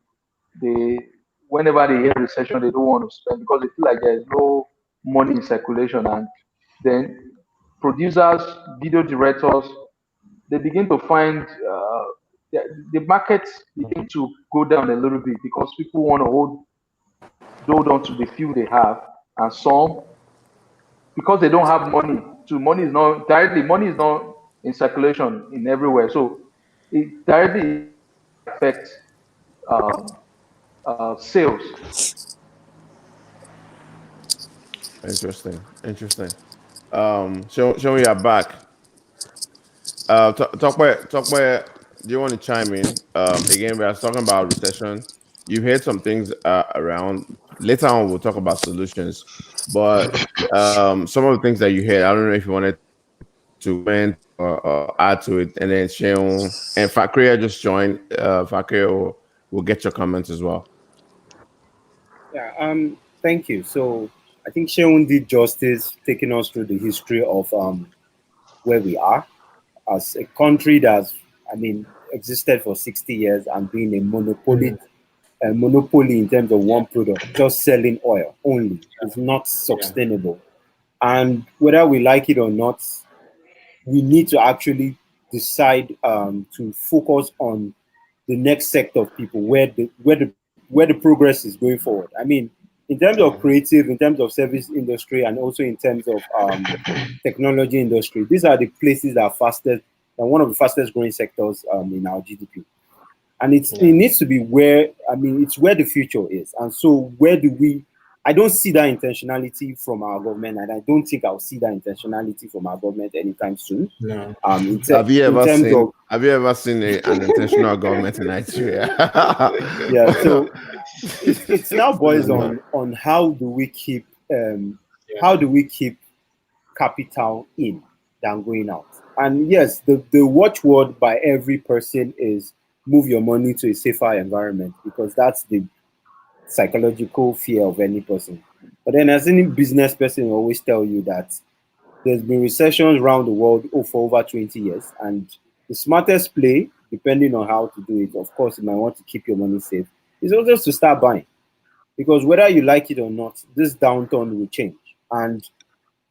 whenever they hear recession, they don't want to spend because they feel like there is no money in circulation. And then producers, video directors, they begin to find the market begin to go down a little bit because people want to hold on to the few they have, and some, because they don't have money. So money is not in circulation in everywhere. So it directly affects sales. Interesting. Show me your back. Talk about. Do you want to chime in? Again, we are talking about recession. You've heard some things around. Later on, we'll talk about solutions. But some of the things that you heard, I don't know if you wanted to comment or add to it, and then Sheon and Fakria just joined. Fakria will get your comments as well. Yeah, thank you. So I think Sheon did justice taking us through the history of where we are as a country that's, existed for 60 years and being a monopoly in terms of one product, just selling oil only. It's not sustainable. And whether we like it or not, we need to actually decide to focus on the next sector of people where the progress is going forward. In terms of creative, in terms of service industry, and also in terms of technology industry, these are the places that are fastest and one of the fastest growing sectors in our GDP. And it needs to be where, it's where the future is. And so where do we, I don't see that intentionality from our government, and I don't think I'll see that intentionality from our government anytime soon. No. Have you ever seen an intentional government in Nigeria? Yeah, so it now boils on how do we keep capital in than going out. And yes, the watchword by every person is move your money to a safer environment, because that's the psychological fear of any person. But then, as any business person will always tell you that there's been recessions around the world for over 20 years, and the smartest play, depending on how to do it, of course, you might want to keep your money safe, is also to start buying. Because whether you like it or not, this downturn will change, and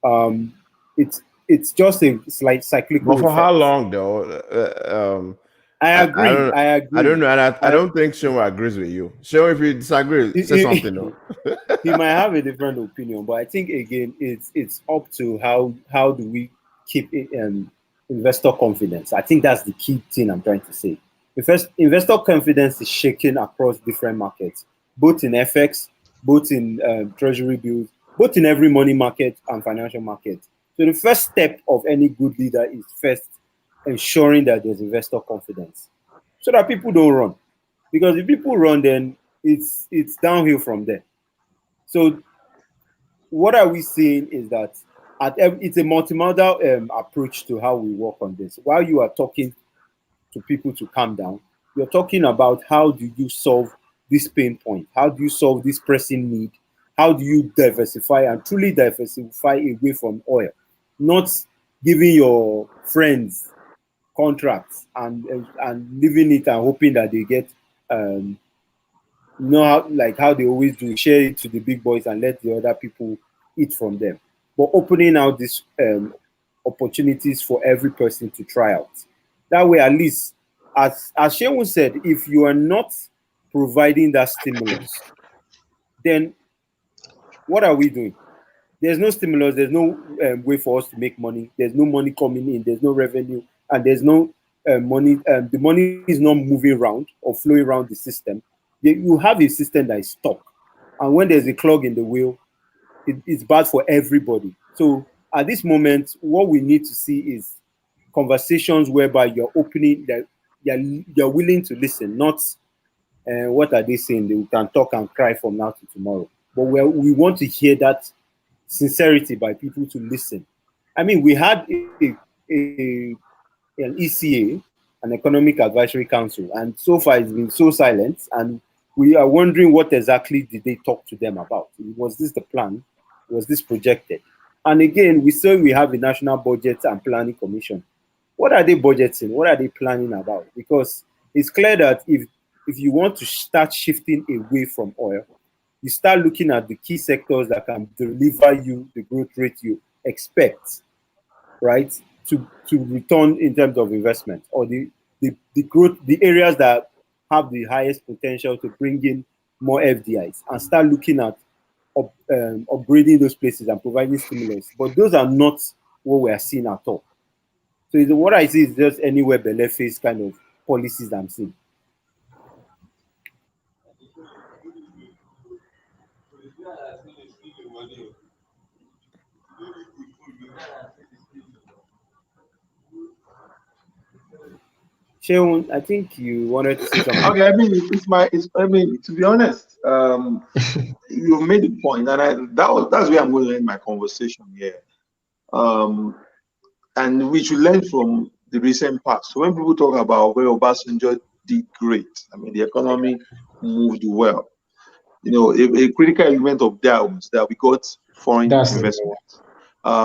um, it's just a slight But cyclical for how effect. long though? I I agree. don't I I don't agree. know, and I I, don't think Sean agrees with you. Sean, if you disagree, say something though. he might have a different opinion, but I think again, it's up to how do we keep investor confidence. I think that's the key thing I'm trying to say. First, investor confidence is shaking across different markets, both in FX, both in treasury bills, both in every money market and financial market. So the first step of any good leader is first ensuring that there's investor confidence, so that people don't run. Because if people run, then it's downhill from there. So what are we seeing is that it's a multimodal approach to how we work on this. While you are talking to people to calm down, you're talking about how do you solve this pain point? How do you solve this pressing need? How do you diversify and truly diversify away from oil? Not giving your friends contracts and leaving it and hoping that they get um, like how they always do, share it to the big boys and let the other people eat from them. But opening out these opportunities for every person to try out. That way, at least, as Shehu said, if you are not providing that stimulus, then what are we doing? There's no stimulus, there's no way for us to make money, there's no money coming in, there's no revenue, and there's no money. The money is not moving around or flowing around the system. You have a system that is stuck, and when there's a clog in the wheel, it's bad for everybody. So at this moment, what we need to see is conversations whereby you're opening that you're willing to listen, not what are they saying? They can talk and cry from now to tomorrow. But we want to hear that sincerity by people to listen. I mean, we had a an ECA, an Economic Advisory Council, and so far it's been so silent, and we are wondering what exactly did they talk to them about? Was this the plan? Was this projected? And again, we say we have a National Budget and Planning Commission. What are they budgeting? What are they planning about? Because it's clear that if you want to start shifting away from oil, you start looking at the key sectors that can deliver you the growth rate you expect, right? To return in terms of investment, or the growth, the areas that have the highest potential to bring in more FDIs, and start looking at upgrading those places and providing stimulus. But those are not what we are seeing at all. So what I see is just anywhere belly face kind of policies I'm seeing. Sheon, I think you wanted to say something. Okay, I mean, I mean, to be honest, you made the point, and that's where I'm going to end my conversation here. Um, and we should learn from the recent past. So when people talk about where Obasanjo did great, I mean, the economy moved well. You know, a critical element of that was that we got foreign That's the investment.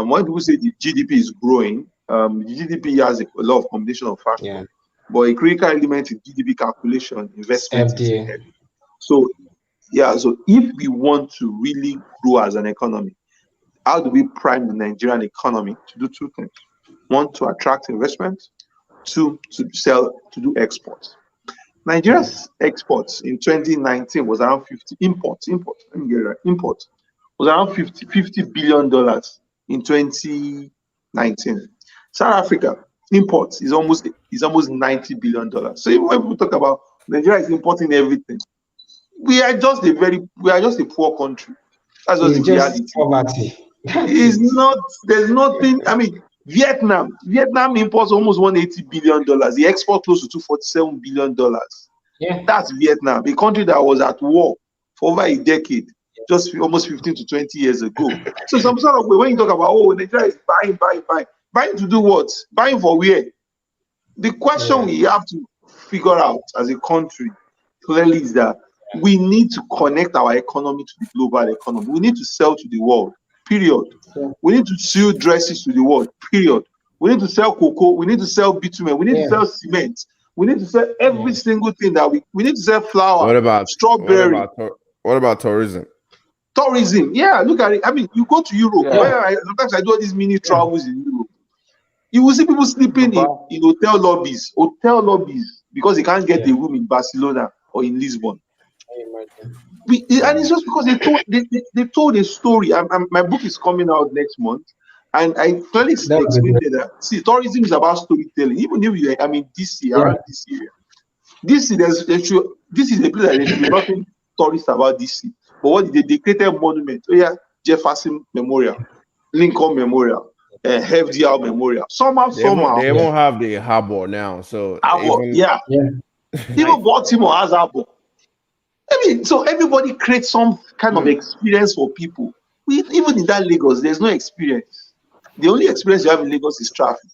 When people say the GDP is growing, the GDP has a lot of combination of yeah. factors, but a critical element in GDP calculation, investment is FDA. ahead. So, yeah, so if we want to really grow as an economy, how do we prime the Nigerian economy to do two things? One, to attract investment. Two, to do exports. Nigeria's exports in 2019 was around 50 imports. Let me get it right. Imports was around $50 billion in 2019. South Africa imports is almost $90 billion. So even when people talk about Nigeria is importing everything, we are just a poor country. That's just the It's just reality. poverty. That's It's it. not, there's nothing. I mean, Vietnam imports almost $180 billion. They export close to $247 billion. Yeah. That's Vietnam, a country that was at war for over a decade, just almost 15 to 20 years ago. So some sort of way, when you talk about, oh, Nigeria is buying to do what? Buying for where? The question Yeah. we have to figure out as a country clearly is that We need to connect our economy to the global economy. We need to sell to the world, period. Yeah. We need to sew dresses to the world, period. We need to sell cocoa. We need to sell bitumen. We need to sell cement. We need to sell every single thing that we need to sell flour, What about strawberry. what about tourism? Tourism, yeah, look at it. I mean, you go to Europe. Yeah. Sometimes I do all these mini travels in Europe. You will see people sleeping in hotel lobbies, because they can't get a room in Barcelona or in Lisbon. And it's just because they told a story. My book is coming out next month, and I clearly explained that. See, tourism is about storytelling. Even if you, DC, around this area, DC, this is a place that there should be nothing tourist about DC. But what they created monument. Oh yeah, Jefferson Memorial, Lincoln Memorial, FDR Memorial. Somehow. They won't have the harbor now. So even Baltimore has harbor. I mean, so everybody creates some kind of experience for people. Even in that Lagos, there's no experience. The only experience you have in Lagos is traffic.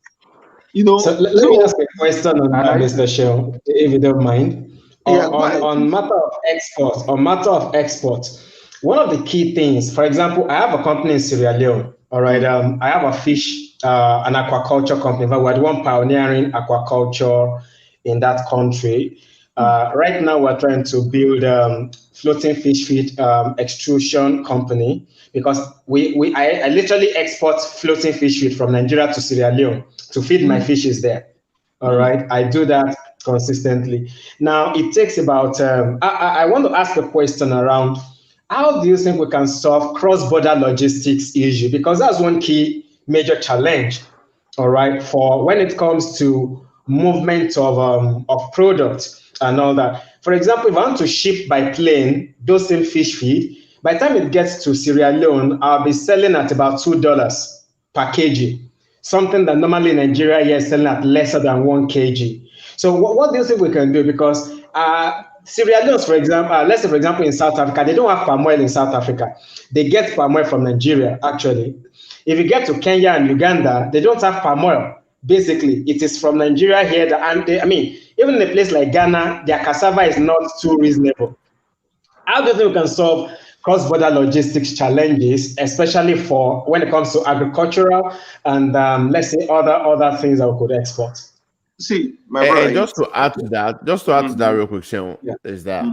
So let me ask a question on that, Mr. Shell, if you don't mind. On matter of exports, one of the key things, for example, I have a company in Sierra Leone. All right, I have a fish, an aquaculture company. But we're the one pioneering aquaculture in that country. Right now, we're trying to build floating fish feed extrusion company, because I literally export floating fish feed from Nigeria to Sierra Leone to feed my fishes there. All right, I do that consistently. Now it takes about. I want to ask a question around: how do you think we can solve cross-border logistics issue? Because that's one key major challenge. All right, for when it comes to movement of products and all that. For example, if I want to ship by plane those same fish feed, by the time it gets to Sierra Leone, I'll be selling at about $2 per kg. Something that normally in Nigeria here is selling at lesser than 1 kg. So what do you think we can do? Because Sierra Leone, for example, let's say for example in South Africa, they don't have palm oil in South Africa. They get palm oil from Nigeria, actually. If you get to Kenya and Uganda, they don't have palm oil. Basically, it is from Nigeria here. Even in a place like Ghana, their cassava is not too reasonable. How do you think we can solve cross-border logistics challenges, especially for when it comes to agricultural and let's say other things that we could export? See, my brother. Just to add to that, real quick, Sean, is that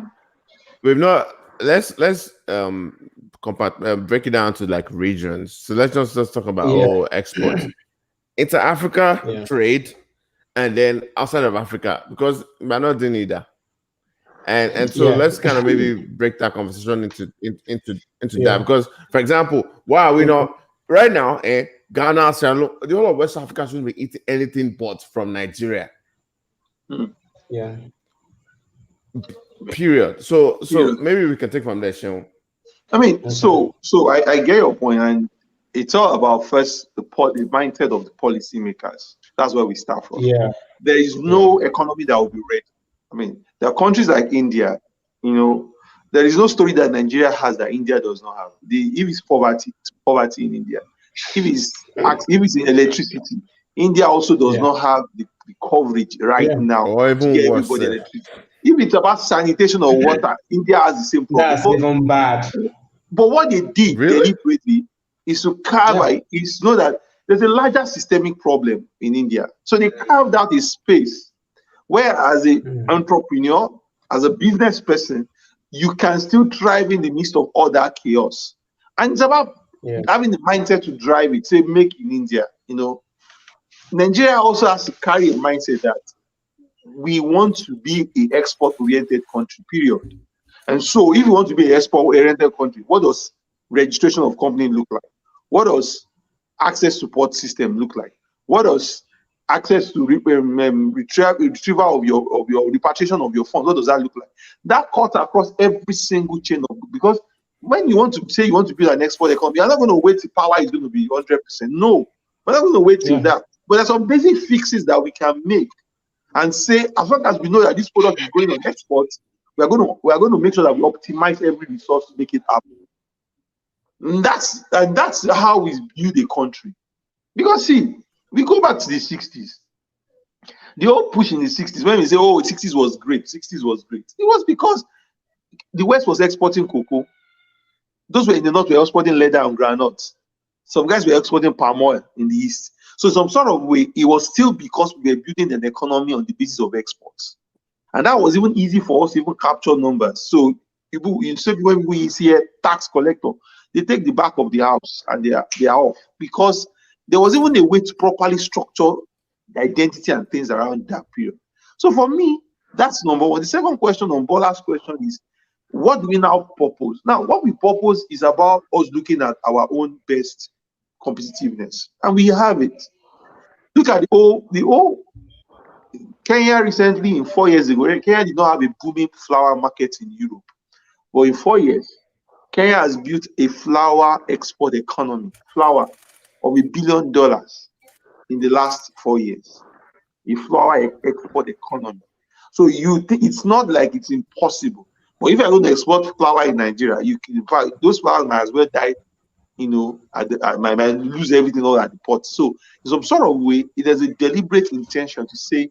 we've not. Let's break it down to like regions. So let's just talk about exports. Into Africa trade, and then outside of Africa, because we're not doing either. And so let's kind of maybe break that conversation into that, because for example, why are we not right now? Ghana, the whole of West Africa shouldn't be eating anything but from Nigeria. Yeah. Period. So maybe we can take from there, Sean. I mean, so I get your point, and it's all about first the mindset of the policymakers. That's where we start from. Yeah. There is no economy that will be ready. I mean, there are countries like India, there is no story that Nigeria has that India does not have. If it's poverty, it's poverty in India. If it's in electricity, India also does not have the coverage now or to get everybody electricity. If it's about sanitation or water, India has the same problem. That's even bad. But what they did deliberately is to is know that there's a larger systemic problem in India. So they carved out a space where, as an entrepreneur, as a business person, you can still thrive in the midst of all that chaos. And it's about having the mindset to drive it, say, make in India. Nigeria also has to carry a mindset that we want to be an export-oriented country, period. And so if you want to be an export-oriented country, what does registration of company look like? What does access support system look like? What does access to retrieval of your repatriation of your funds, what does that look like? That cuts across every single chain because when you want to say you want to build an export economy, you're not going to wait till power is going to be 100%. No, we're not going to wait till that. But there's some basic fixes that we can make and say, as long as we know that this product is going on export, we are going to make sure that we optimize every resource to make it happen. And that's how we build a country. Because see, we go back to the 60s. The whole push in the 60s, when we say, oh, 60s was great, 60s was great. It was because the West was exporting cocoa. Those were in the North were exporting leather and granules. Some guys were exporting palm oil in the East. So some sort of way, it was still because we were building an economy on the basis of exports. And that was even easy for us to even capture numbers. So people, when we see a tax collector, they take the back of the house and they are off, because there was even a way to properly structure the identity and things around that period. So for me, that's number one. The second question on Bola's question is, what do we now purpose? Now, what we purpose is about us looking at our own best competitiveness, and we have it. Look at the whole Kenya recently, in 4 years ago, Kenya did not have a booming flower market in Europe. But in 4 years, Kenya has built a flower export economy, flower of $1 billion in the last 4 years. A flower export economy. So you think it's not like it's impossible. But if you're going to export flower in Nigeria, you can, in fact, those flowers might as well die, might lose everything all at the port. So in some sort of way, it has a deliberate intention to say,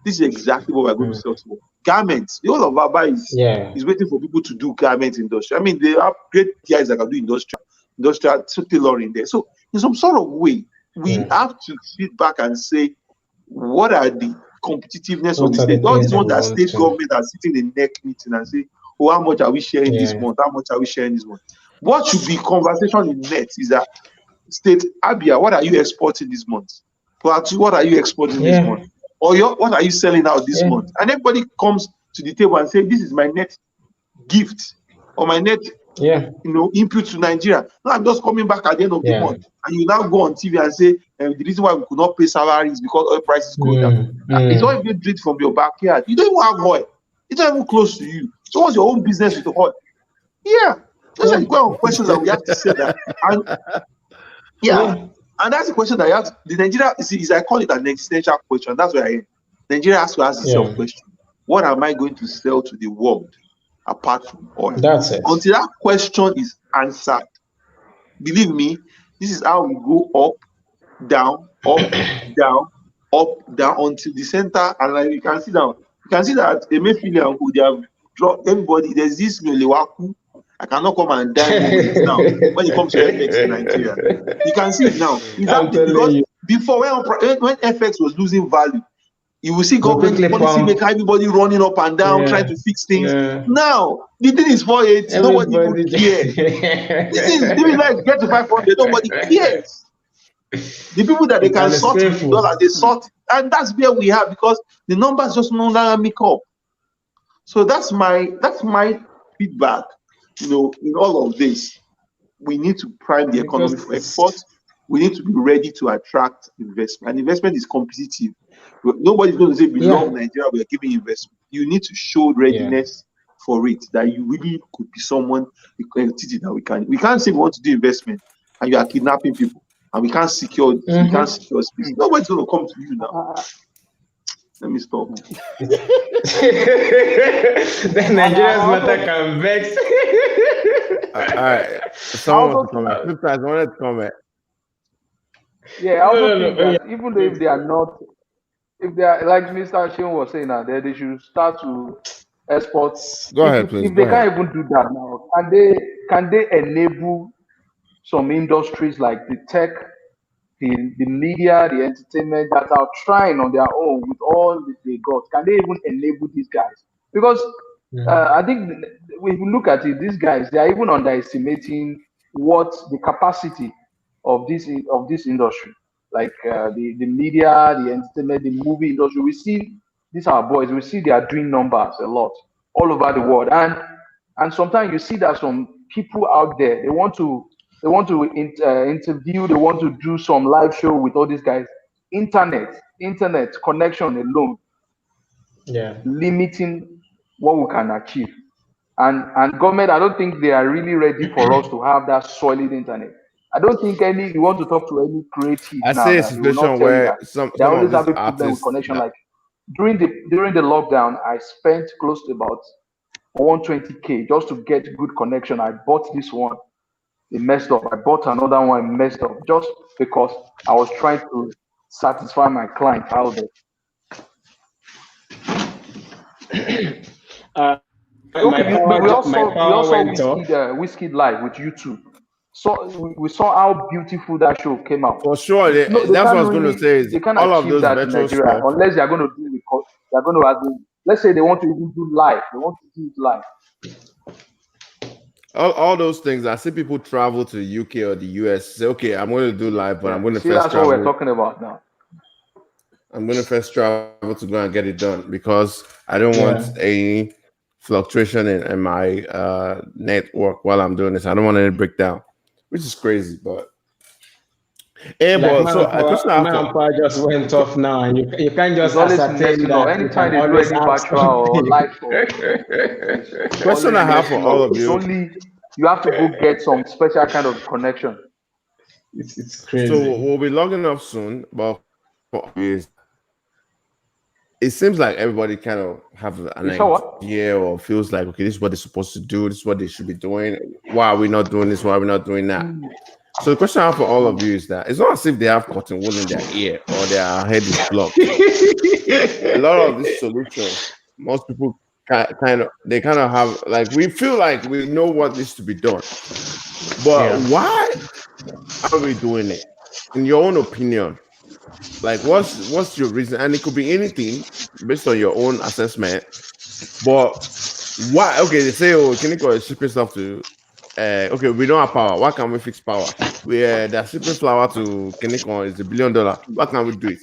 this is exactly what we're going to sell to. Garments. The whole of Aba is waiting for people to do garment industry. I mean, they have great guys that can do industrial tailoring there. So in some sort of way, we have to sit back and say, what are the competitiveness of the state? All these ones that state government are sitting in neck meeting and say, oh, how much are we sharing this month? How much are we sharing this month? What should be conversation in net is that state, Abia, what are you exporting this month? Plateau, what are you exporting this month? Or what are you selling out this month? And everybody comes to the table and say, this is my net gift or my net input to Nigeria. Now I'm just coming back at the end of the month. And you now go on TV and say, the reason why we could not pay salaries is because oil prices go down. It's all even drilled from your backyard. You don't even have oil. It's not even close to you. So what's your own business with the oil? Yeah. Those are the kind of questions that we have to say that. And and that's the question that you have to, the Nigeria, is I call it an existential question. That's where I am. Nigeria has to ask itself question. What am I going to sell to the world apart from oil? That's it. Until that question is answered, believe me, this is how we go up, down, until the center. And like you can see now, you can see that Emefiele and who they have dropped everybody. There's this Lewaku. I cannot come and die now when it comes to FX in Nigeria. You can see it now. It's happening because before when FX was losing value, you will see government policy make everybody running up and down trying to fix things. Now the thing is 480, nobody even cares. This is like get to 500, nobody cares. The people that they can sort with the dollar, they sort it. And that's where we have, because the numbers just no longer make up. So that's my feedback. In all of this, we need to prime the economy for export. We need to be ready to attract investment. And investment is competitive. Nobody's going to say, we love Nigeria, we are giving investment. You need to show readiness for it, that you really could be someone, that we can't say we want to do investment and you are kidnapping people and we can't secure space. Nobody's going to come to you now. Let me stop. The Nigeria's matter can vex. All right. Someone wants to comment. Sometimes I wanted to comment. Yeah, I also think that even though if they are not, if they are like Mr. Shin was saying that they should start to export. Go ahead, please. If they can't even do that now, can they enable some industries like the tech, the media, the entertainment that are trying on their own with all they got? Can they even enable these guys? Because I think when you look at it, these guys, they are even underestimating what the capacity of this industry, like the media, the entertainment, the movie industry. We see these are boys. We see they are doing numbers a lot all over the world, and sometimes you see that some people out there they want to interview, they want to do some live show with all these guys. Internet connection alone, limiting what we can achieve. And government, I don't think they are really ready for us to have that solid internet. I don't think you want to talk to any creative I now. say a situation where some always of have a these problem with artists connection. Like during the lockdown, I spent close to about 120K just to get good connection. I bought this one, it messed up. I bought another one, it messed up, just because I was trying to satisfy my client out there. Okay, we all my saw power went Whiskey off. Whiskey live with YouTube. So we saw how beautiful that show came out. For sure, No, that's what I was going to say. Is they can't all of achieve those that in virtual Nigeria stuff, unless they are going to do they are going to let's say they want to even do live. They want to do it live. all those things. I see people travel to the UK or the US. Say, okay, I'm going to do live, but I'm going to See, first that's what we're travel. talking about now. I'm going to first travel to go and get it done because I don't want any fluctuation in my network while I'm doing this. I don't want any breakdown, which is crazy. But Like but so a question I have my for power just went off now, and you can't It's just always ascertain messing up. that you Anytime can they do always any ask virtual or something. live stuff, it's question always I have for messing all up. of It's you. only you have to go get some special kind of connection. It's So crazy. we'll be logging off soon, but for is it seems like everybody kind of have an You saw what? idea or feels like, okay, this is what they're supposed to do. This is what they should be doing. Why are we not doing this? Why are we not doing that? So the question I have for all of you is that it's not as if they have cotton wool in their ear or their head is blocked. A lot of these solutions, most people kind of have like we feel like we know what needs to be done, but why are we doing it? In your own opinion, like what's your reason? And it could be anything based on your own assessment. But why? Okay, they say, oh, Kiniko is shipping stuff to. Okay, we don't have power. Why can't we fix power? They're shipping flour to Kiniko. It's $1 billion. Why can't we do it?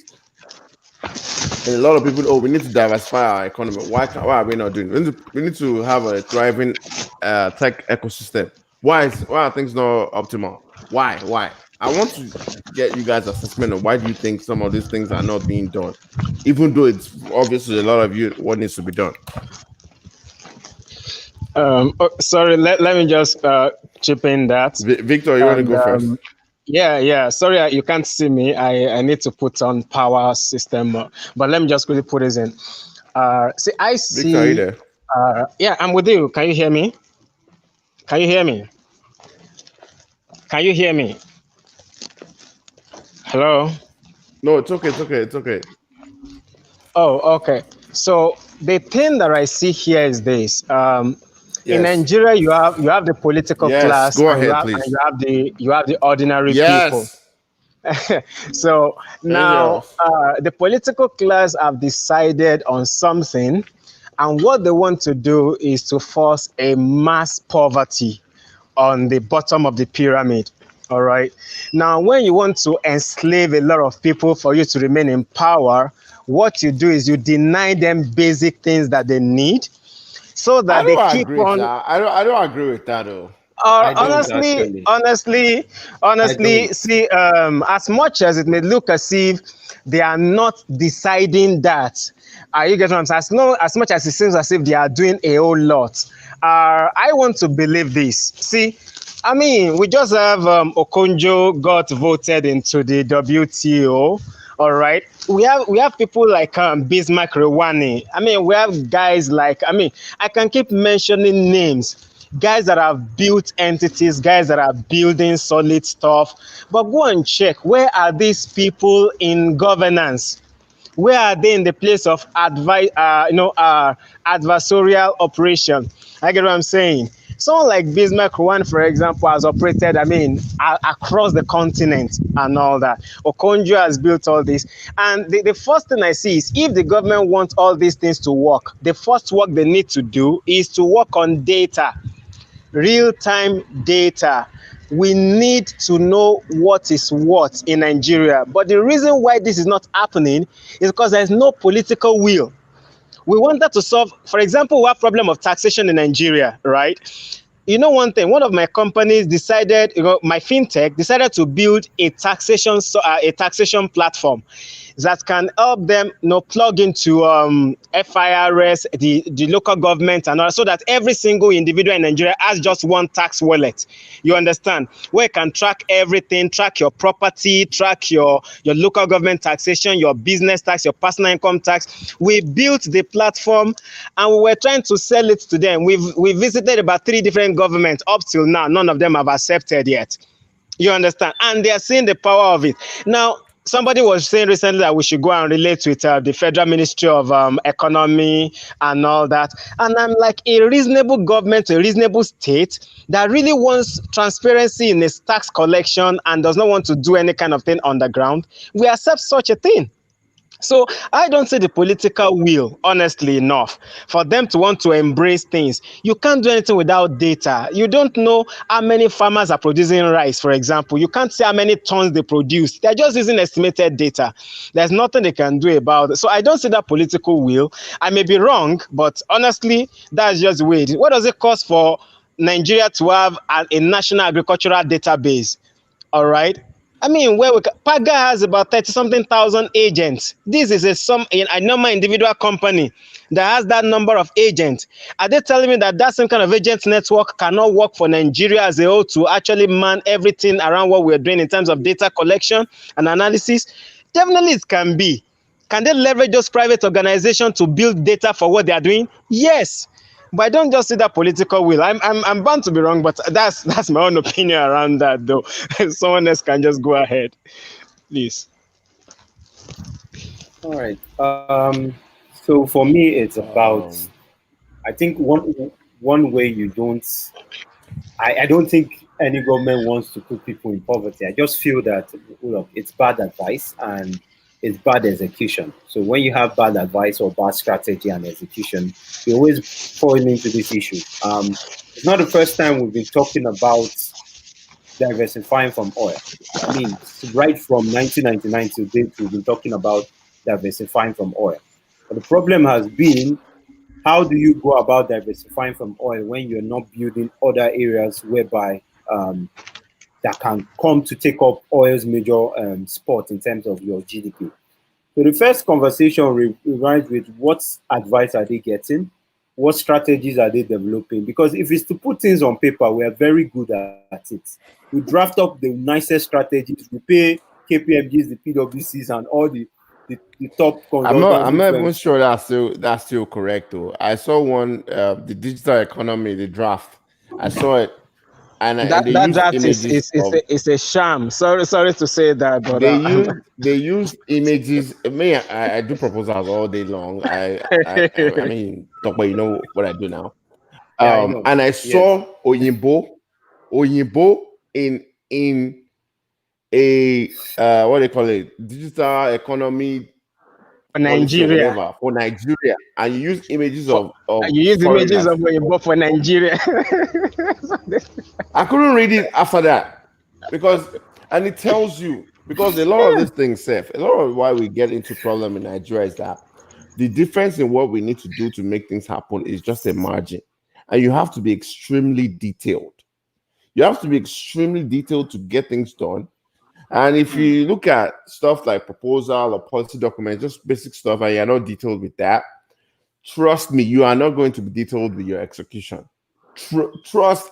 And a lot of people, oh, we need to diversify our economy. Why are we not doing it? We need to have a thriving tech ecosystem. Why are things not optimal? Why? I want to get you guys' assessment of why do you think some of these things are not being done, even though it's obviously a lot of you what needs to be done. Sorry, let me just chip in that. Victor, you want to go first? Yeah. Sorry, you can't see me. I need to put on power system, but let me just quickly put this in. See, I see. Victor, are you there? Yeah, I'm with you. Can you hear me? Can you hear me? Can you hear me? Hello? No, it's okay. Oh, okay. So the thing that I see here is this. In Nigeria, you have the political class, go and ahead, please. you have the ordinary people. So now the political class have decided on something, and what they want to do is to force a mass poverty on the bottom of the pyramid. All right. Now, when you want to enslave a lot of people for you to remain in power, what you do is you deny them basic things that they need, so that they keep on. I don't agree with that though. Honestly, see, as much as it may look as if they are not deciding that, you get what I'm saying? As much as it seems as if they are doing a whole lot, I want to believe this. See, I mean, we just have Okonjo got voted into the WTO. All right, we have people like Bismarck Rewani. I mean, we have guys like, I mean, I can keep mentioning names. Guys that have built entities, guys that are building solid stuff. But go and check, where are these people in governance? Where are they in the place of adversarial operation? I get what I'm saying. Someone like Bismarck One, for example, has operated, I mean, across the continent and all that. Okonjo has built all this. And the first thing I see is if the government wants all these things to work, the first work they need to do is to work on data, real-time data. We need to know what is what in Nigeria. But the reason why this is not happening is because there's no political will. We wanted to solve, for example, we have problem of taxation in Nigeria, right? You know one thing, one of my companies decided, my fintech decided to build a taxation platform that can help them plug into FIRS, the local government and all, so that every single individual in Nigeria has just one tax wallet. You understand? Where you can track everything, track your property, track your local government taxation, your business tax, your personal income tax. We built the platform and we were trying to sell it to them. We visited about 3 different governments. Up till now, none of them have accepted yet. You understand? And they are seeing the power of it. Now, somebody was saying recently that we should go and relate with the Federal Ministry of Economy and all that. And I'm like, a reasonable government, a reasonable state that really wants transparency in its tax collection and does not want to do any kind of thing underground, we accept such a thing. So I don't see the political will, honestly enough, for them to want to embrace things. You can't do anything without data. You don't know how many farmers are producing rice, for example. You can't see how many tons they produce. They're just using estimated data. There's nothing they can do about it. So I don't see that political will. I may be wrong, but honestly, that's just the way it is. What does it cost for Nigeria to have a national agricultural database? All right. I mean, Paga has about 30 something thousand agents. This is a normal individual company that has that number of agents. Are they telling me that same kind of agent network cannot work for Nigeria as a whole to actually man everything around what we're doing in terms of data collection and analysis? Definitely it can be. Can they leverage those private organizations to build data for what they are doing? Yes. But I don't just see that political will. I'm bound to be wrong, but that's my own opinion around that, though. Someone else can just go ahead, please. All right. So for me, it's about. I think one way you don't. I don't think any government wants to put people in poverty. I just feel that look, it's bad advice and it's bad execution. So when you have bad advice or bad strategy and execution, you always fall into this issue. It's not the first time we've been talking about diversifying from oil. I mean, right from 1999 to date, we've been talking about diversifying from oil. But the problem has been, how do you go about diversifying from oil when you're not building other areas whereby that can come to take up oil's major spot in terms of your GDP? So the first conversation reminds with what advice are they getting? What strategies are they developing? Because if it's to put things on paper, we are very good at it. We draft up the nicest strategies. We pay KPMGs, the PwCs, and all the top consultants. I'm not even sure that's still correct though. I saw one the digital economy, the draft. I saw it, and they used images. It's a sham. Sorry to say that, but they use images. I do proposals all day long. I mean, talk, but you know what I do now. Yeah, and I saw Oyinbo in a what do they call it, digital economy for Nigeria. For Nigeria, and you use images of you use images of Oyinbo for Nigeria. I couldn't read it after that and it tells you, because a lot of these things, a lot of why we get into problem in Nigeria is that the difference in what we need to do to make things happen is just a margin, and you have to be extremely detailed. You have to be extremely detailed to get things done. And if you look at stuff like proposal or policy documents, just basic stuff, and you're not detailed with that, trust me, you are not going to be detailed with your execution. Trust,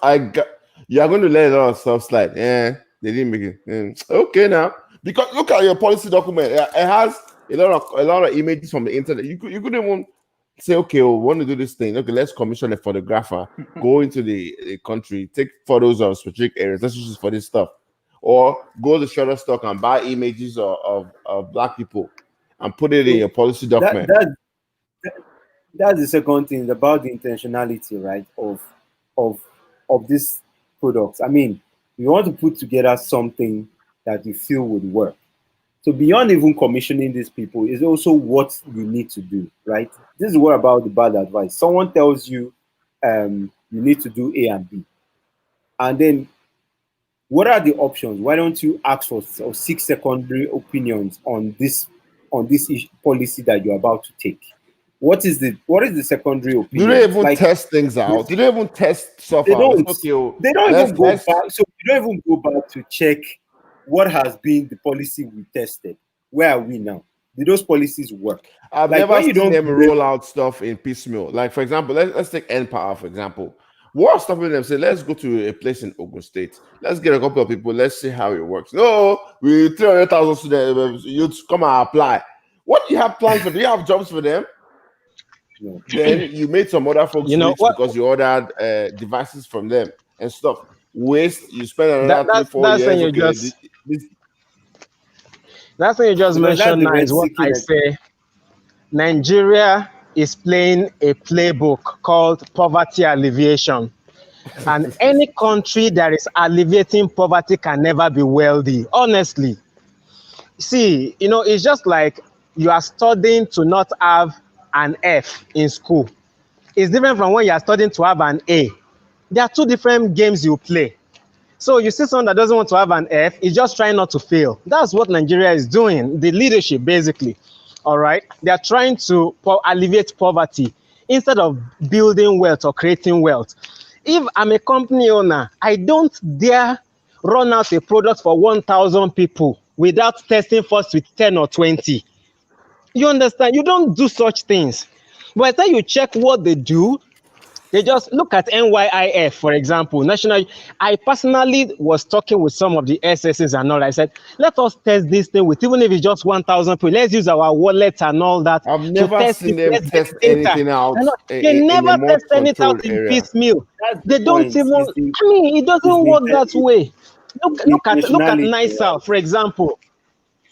you are going to let a lot of stuff slide. They didn't make it. Okay, now, because look at your policy document. It has a lot of images from the internet. You couldn't even say, okay, we want to do this thing. Okay, let's commission a photographer, go into the country, take photos of specific areas. Let's use this for this stuff. Or go to Shutterstock and buy images of Black people and put it in your policy document. That's the second thing, about the intentionality, right, of this product. I mean, you want to put together something that you feel would work. So beyond even commissioning these people is also what you need to do, right? This is what about the bad advice. Someone tells you you need to do A and B, and then what are the options? Why don't you ask for or seek secondary opinions on this policy that you're about to take? What is the secondary opinion? Do they even test things out? Do they even test stuff out? They don't even go back. So you don't even go back to check what has been the policy we tested. Where are we now? Did those policies work? I've never seen them roll out stuff in piecemeal. Like, for example, let's take NPower, for example. What stopping them? Say, let's go to a place in Ogun State. Let's get a couple of people. Let's see how it works. No, we 300,000 students. You come and apply. What do you have plans for? Do you have jobs for them? No. Then you made some other folks because you ordered devices from them and stuff. Waste. You spend another 3-4 years. That thing you just Because that's mentioned the now is rent what seeking. I say. Nigeria is playing a playbook called poverty alleviation. And any country that is alleviating poverty can never be wealthy. Honestly, see, it's just like you are studying to not have an F in school. It's different from when you are studying to have an A. There are two different games you play. So you see someone that doesn't want to have an F, is just trying not to fail. That's what Nigeria is doing, the leadership basically. All right. They are trying to alleviate poverty instead of building wealth or creating wealth. If I'm a company owner, I don't dare run out a product for 1,000 people without testing first with 10 or 20. You understand? You don't do such things. But I tell you, check what they do. They just look at NYIF, for example, national. I personally was talking with some of the SSs and all. I said, let us test this thing with, even if it's just 1,000 people, let's use our wallet and all that I've to never test seen it. them Let's get test data. anything out They in a never more test anything out controlled in area. piecemeal. That's the They don't point. even, I mean, it Is doesn't the work that way. Look at intentionality, NISA, right? for example.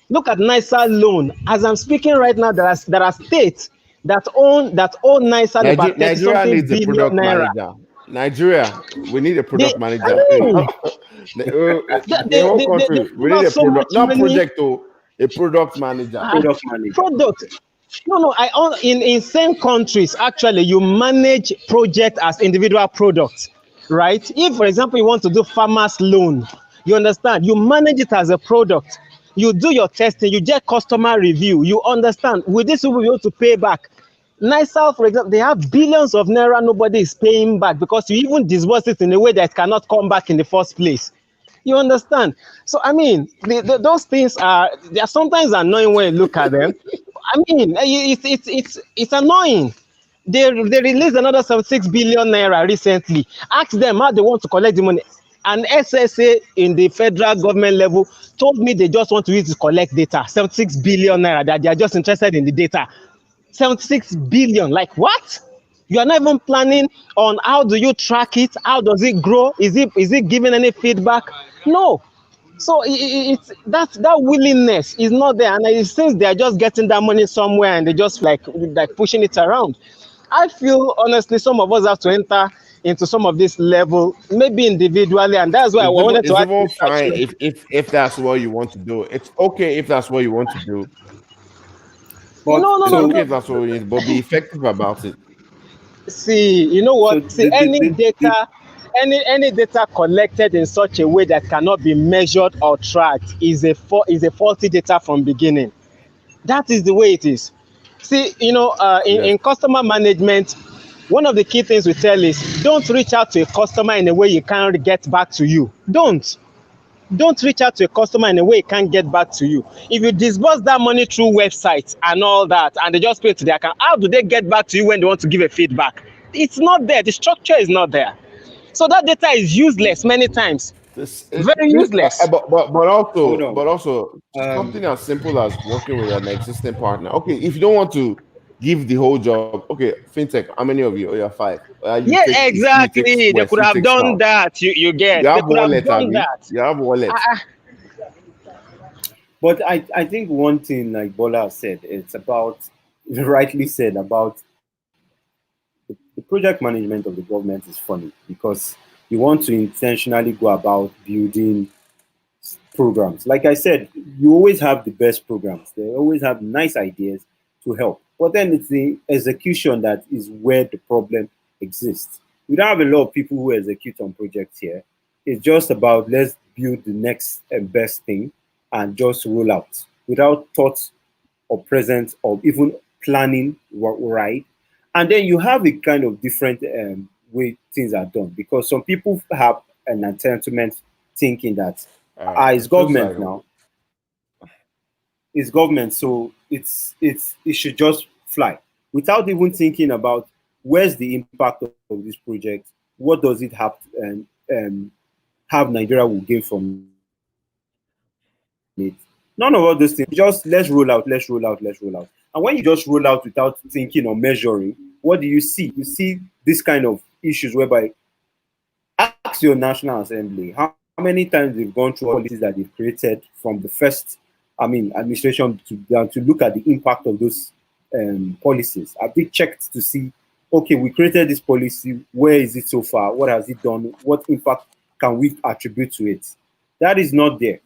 Look at NISA loan. As I'm speaking right now, there are states that own NISA about 30 Nigeria something needs a billion product naira. manager. Nigeria, we need a They, product I manager. mean, The whole they country, we give need a out so product, much not money. project, a product manager. Product manager. Product. No, in same countries, actually, you manage project as individual products, right? If, for example, you want to do farmers loan, you understand, you manage it as a product. You do your testing, you get customer review, you understand, with this you will be able to pay back. NISA, for example, they have billions of naira nobody is paying back because you even disburse it in a way that cannot come back in the first place. You understand? So I mean, those things they are sometimes annoying when you look at them. I mean, it's annoying. They released another 76 billion naira recently. Ask them how they want to collect the money. An SSA in the federal government level told me they just want to use to collect data. 76 billion naira, that they are just interested in the data. 76 billion, like what? You are not even planning on how do you track it, how does it grow, is it giving any feedback? No. So it's that willingness is not there, and it seems they are just getting that money somewhere and they just like pushing it around. I feel honestly some of us have to enter into some of this level, maybe individually, and that's why I wanted to It's ask even Mr. fine Chin. if that's what you want to do. It's okay if that's what you want to do. But No, no, It's no, okay so if that's what you need, but be effective about it. see, you know so what? See, any data collected in such a way that cannot be measured or tracked is a faulty data from beginning. That is the way it is. See, Yes. in customer management, one of the key things we tell is don't reach out to a customer in a way you can't get back to you. Don't reach out to a customer in a way it can't get back to you. If you disburse that money through websites and all that, and they just pay to their account, how do they get back to you when they want to give a feedback? It's not there. The structure is not there. So that data is useless many times. Very useless. But hold also on. something as simple as working with an existing partner. Okay, if you don't want to give the whole job, okay, fintech. How many of you? Oh, you're five. Yeah, You take exactly. They West, could you have take done South. that. You You get. They have could have wallet, done Abby. that. You have wallet. But I think one thing, like Bola said, it's about rightly said about the project management of the government is funny because you want to intentionally go about building programs. Like I said, you always have the best programs. They always have nice ideas to help. But then it's the execution that is where the problem exists. We don't have a lot of people who execute on projects here. It's just about let's build the next best thing and just roll out without thought or presence or even planning right. And then you have a kind of different way things are done because some people have an entitlement thinking that it's It feels like government now, it's government, so it should just fly without even thinking about where's the impact of this project, what does it have and have Nigeria will gain from it. None of all those things. Just let's roll out, let's roll out, let's roll out. And when you just roll out without thinking or measuring, what do you see? You see this kind of issues whereby ask your National Assembly how many times they've gone through all the policies that they've created from the first administration to look at the impact of those policies? Have they checked to see, okay, we created this policy, where is it so far? What has it done? What impact can we attribute to it? That is not there.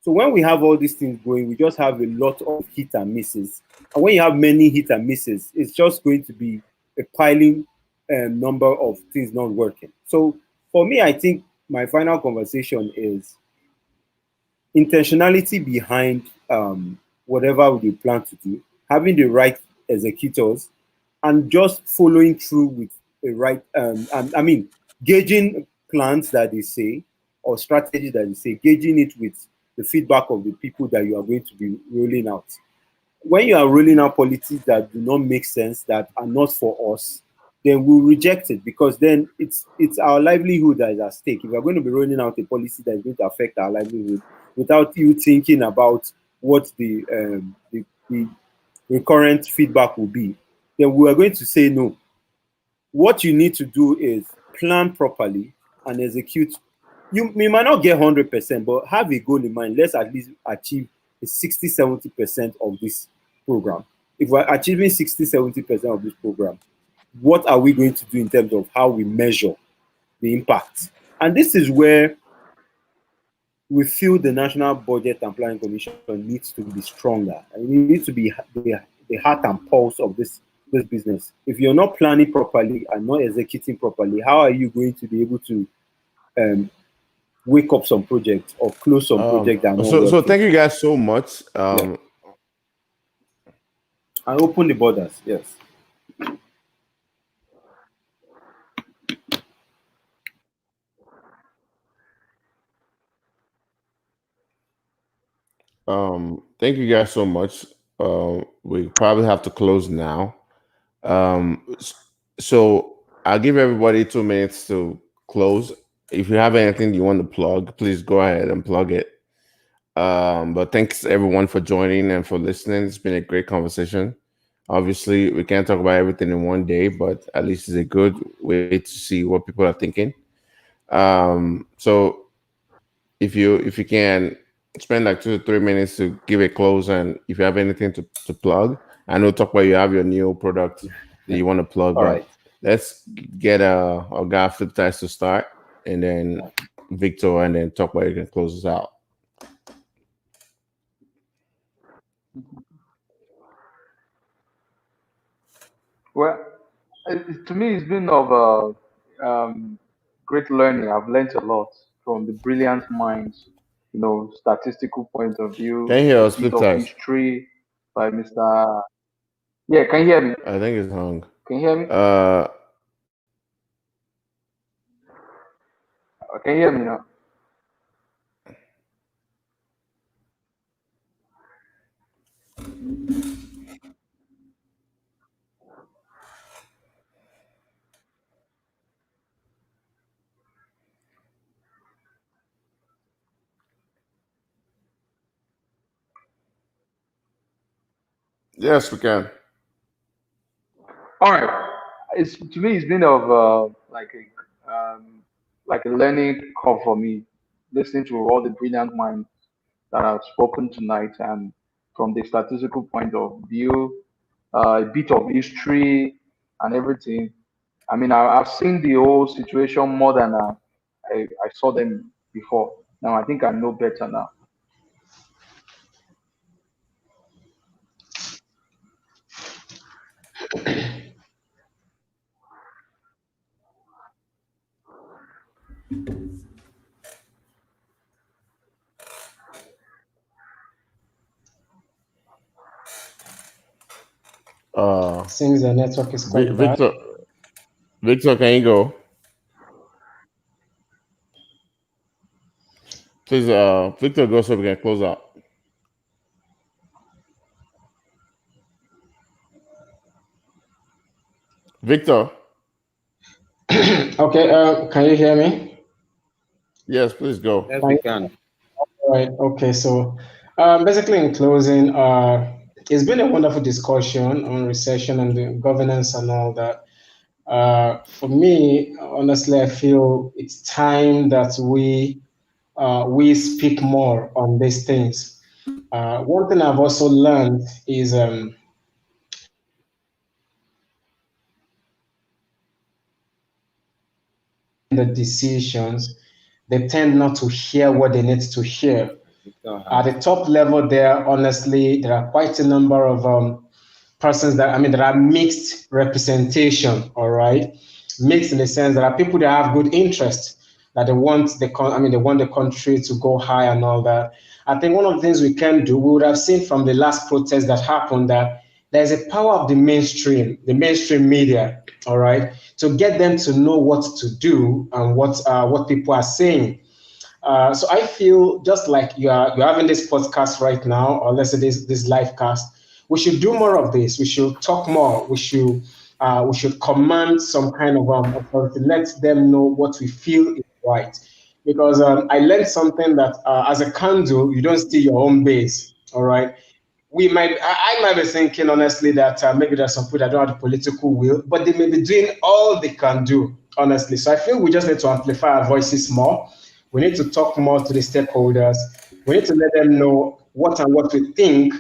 So when we have all these things going, we just have a lot of hit and misses. And when you have many hit and misses, it's just going to be a piling number of things not working. So for me, I think my final conversation is intentionality behind whatever you plan to do, having the right executors, and just following through with the right, gauging plans that they say or strategy that they say, gauging it with the feedback of the people that you are going to be rolling out. When you are rolling out policies that do not make sense, that are not for us, then we'll reject it, because then it's our livelihood that is at stake. If we're going to be rolling out a policy that is going to affect our livelihood without you thinking about what the recurrent feedback will be, then we are going to say no. What you need to do is plan properly and execute. You might not get 100%, but have a goal in mind. Let's at least achieve a 60-70% of this program. If we're achieving 60-70% of this program, what are we going to do in terms of how we measure the impact? And this is where we feel the National Budget and Planning Commission needs to be stronger. And it needs to be the heart and pulse of this business. If you're not planning properly and not executing properly, how are you going to be able to wake up some projects or close some projects that are not so thank you guys so much. And open the borders, yes. Thank you guys so much. We probably have to close now. So I'll give everybody 2 minutes to close. If you have anything you want to plug, please go ahead and plug it. But thanks everyone for joining and for listening. It's been a great conversation. Obviously, we can't talk about everything in one day, but at least it's a good way to see what people are thinking. So if you can spend like 2 to 3 minutes to give a close, and if you have anything to plug, I know talk about you have your new product that you want to plug. All right. Let's get our guy Flip Ties to start, and then Victor, and then talk about you can close us out. Well, to me, it's been of great learning. I've learned a lot from the brilliant minds, statistical point of view, Can you hear a us, bit Flip of Ties? history by Mr. Yeah, can you hear me? I think it's hung. Can you hear me? Can you hear me now? Yes, we can. All right. To me, it's been of like a learning curve for me, listening to all the brilliant minds that have spoken tonight, and from the statistical point of view, a bit of history and everything. I mean, I've seen the whole situation more than I saw them before. Now I think I know better now. Since the network is quite bad. Victor, can you go? Please, Victor, go so we can close out. Victor. Okay, can you hear me? Yes, please go. Yes, we can. All right. Okay. So, basically, in closing, it's been a wonderful discussion on recession and the governance and all that. For me, honestly, I feel it's time that we speak more on these things. One thing I've also learned is the decisions, they tend not to hear what they need to hear. At the top level there, honestly, there are quite a number of persons that, I mean, there are mixed representation, all right? Mixed in the sense there are people that have good interest, that they want they want the country to go high and all that. I think one of the things we can do, we would have seen from the last protest that happened that there's a power of the mainstream media, all right, to get them to know what to do and what people are saying. So I feel just like you're having this podcast right now, or let's say this live cast, we should do more of this. We should talk more. We should command some kind of authority. Let them know what we feel is right. Because I learned something that as a candle, you don't steal your own base. All right. I might be thinking honestly that maybe there's some people that don't have the political will, but they may be doing all they can do, honestly. So I feel we just need to amplify our voices more. We need to talk more to the stakeholders. We need to let them know what we think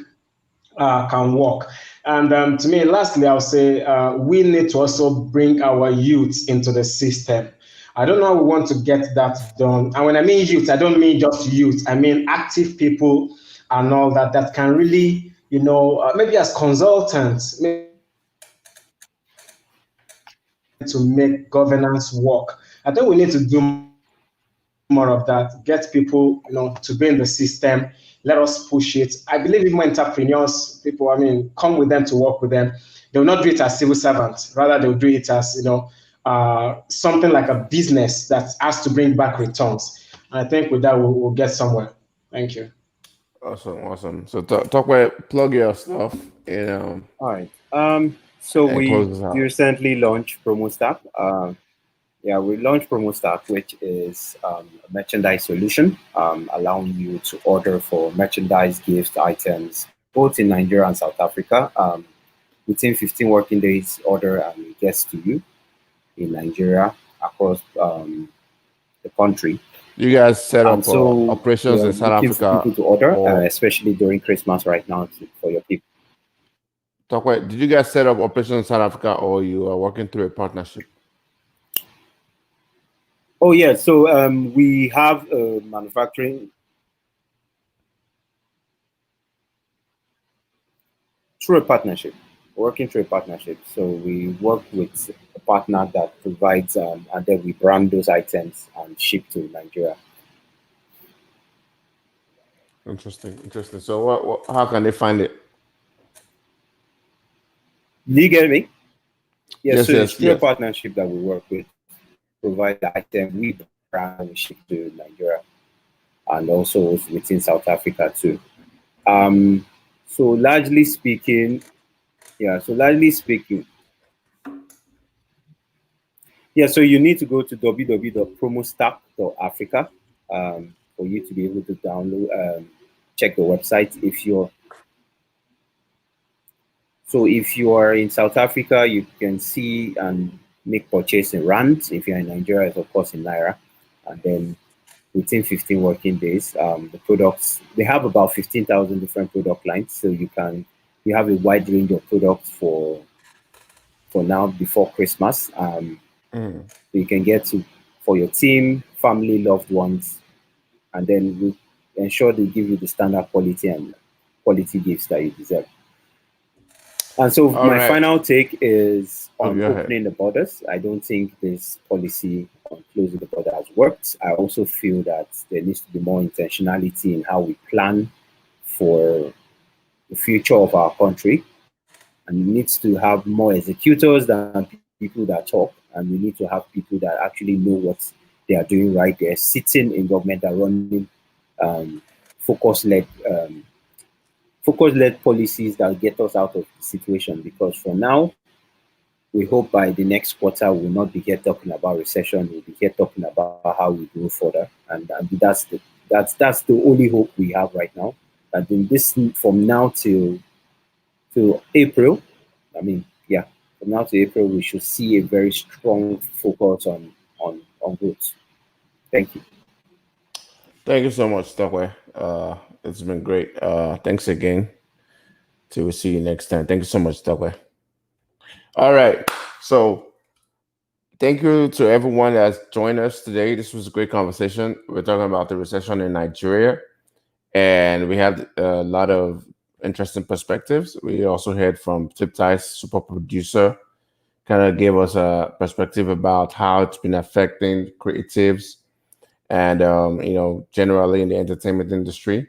can work. And to me, lastly, I'll say we need to also bring our youth into the system. I don't know how we want to get that done. And when I mean youth, I don't mean just youth. I mean active people and all that that can really, maybe as consultants, maybe to make governance work. I think we need to do more of that, get people, to be in the system, let us push it. I believe even entrepreneurs, people, I mean, come with them to work with them. They will not do it as civil servants. Rather, they'll do it as, something like a business that has to bring back returns. And I think with that, we'll get somewhere. Thank you. Awesome. So talk about plug your stuff All right. So and we close this out. recently launched PromoStack. Yeah, we launched PromoStack, which is a merchandise solution, allowing you to order for merchandise, gifts, items, both in Nigeria and South Africa. Within 15 working days, order and it gets to you in Nigeria across the country. You guys set And up so operations we're in South looking for Africa. people to order, or especially during Christmas right now for your people. talk about, did you guys set up operations in South Africa, or you are working through a partnership? Oh yeah, so we have manufacturing through a partnership, working through a partnership. So we work with a partner that provides, and then we brand those items and ship to Nigeria. Interesting. So how can they find it? Do you get me? Yeah, Yes, so it's through a yes. partnership that we work with, provide the item, we brand and we ship to Nigeria, and also within South Africa too. Um, so largely speaking, yeah, so largely speaking, yeah, so you need to go to www.promostack.africa for you to be able to download, check the website. If you are in South Africa, you can see and make purchase in rands. If you're in Nigeria, it's of course in naira, and then within 15 working days, the products, they have about 15,000 different product lines, so you have a wide range of products for now before Christmas. You can get to for your team, family, loved ones, and then we ensure they give you the standard quality and quality gifts that you deserve. And so All my right. final take is on Go ahead. opening the borders. I don't think this policy on closing the border has worked. I also feel that there needs to be more intentionality in how we plan for the future of our country. And we need to have more executors than people that talk. And we need to have people that actually know what they are doing right there, sitting in government and running um, focus-led focus-led policies that get us out of the situation. Because for now, we hope by the next quarter we'll not be here talking about recession. We'll be here talking about how we go further, and that's the only hope we have right now. And in this from now to April, I mean, yeah, from now to April, we should see a very strong focus on growth. Thank you. Thank you so much, Stockway. It's been great. Thanks again. Till we see you next time. Thank you so much, Tokwe. All right. So thank you to everyone that's joined us today. This was a great conversation. We're talking about the recession in Nigeria, and we had a lot of interesting perspectives. We also heard from Tip Tie's super producer, kind of gave us a perspective about how it's been affecting creatives and generally in the entertainment industry,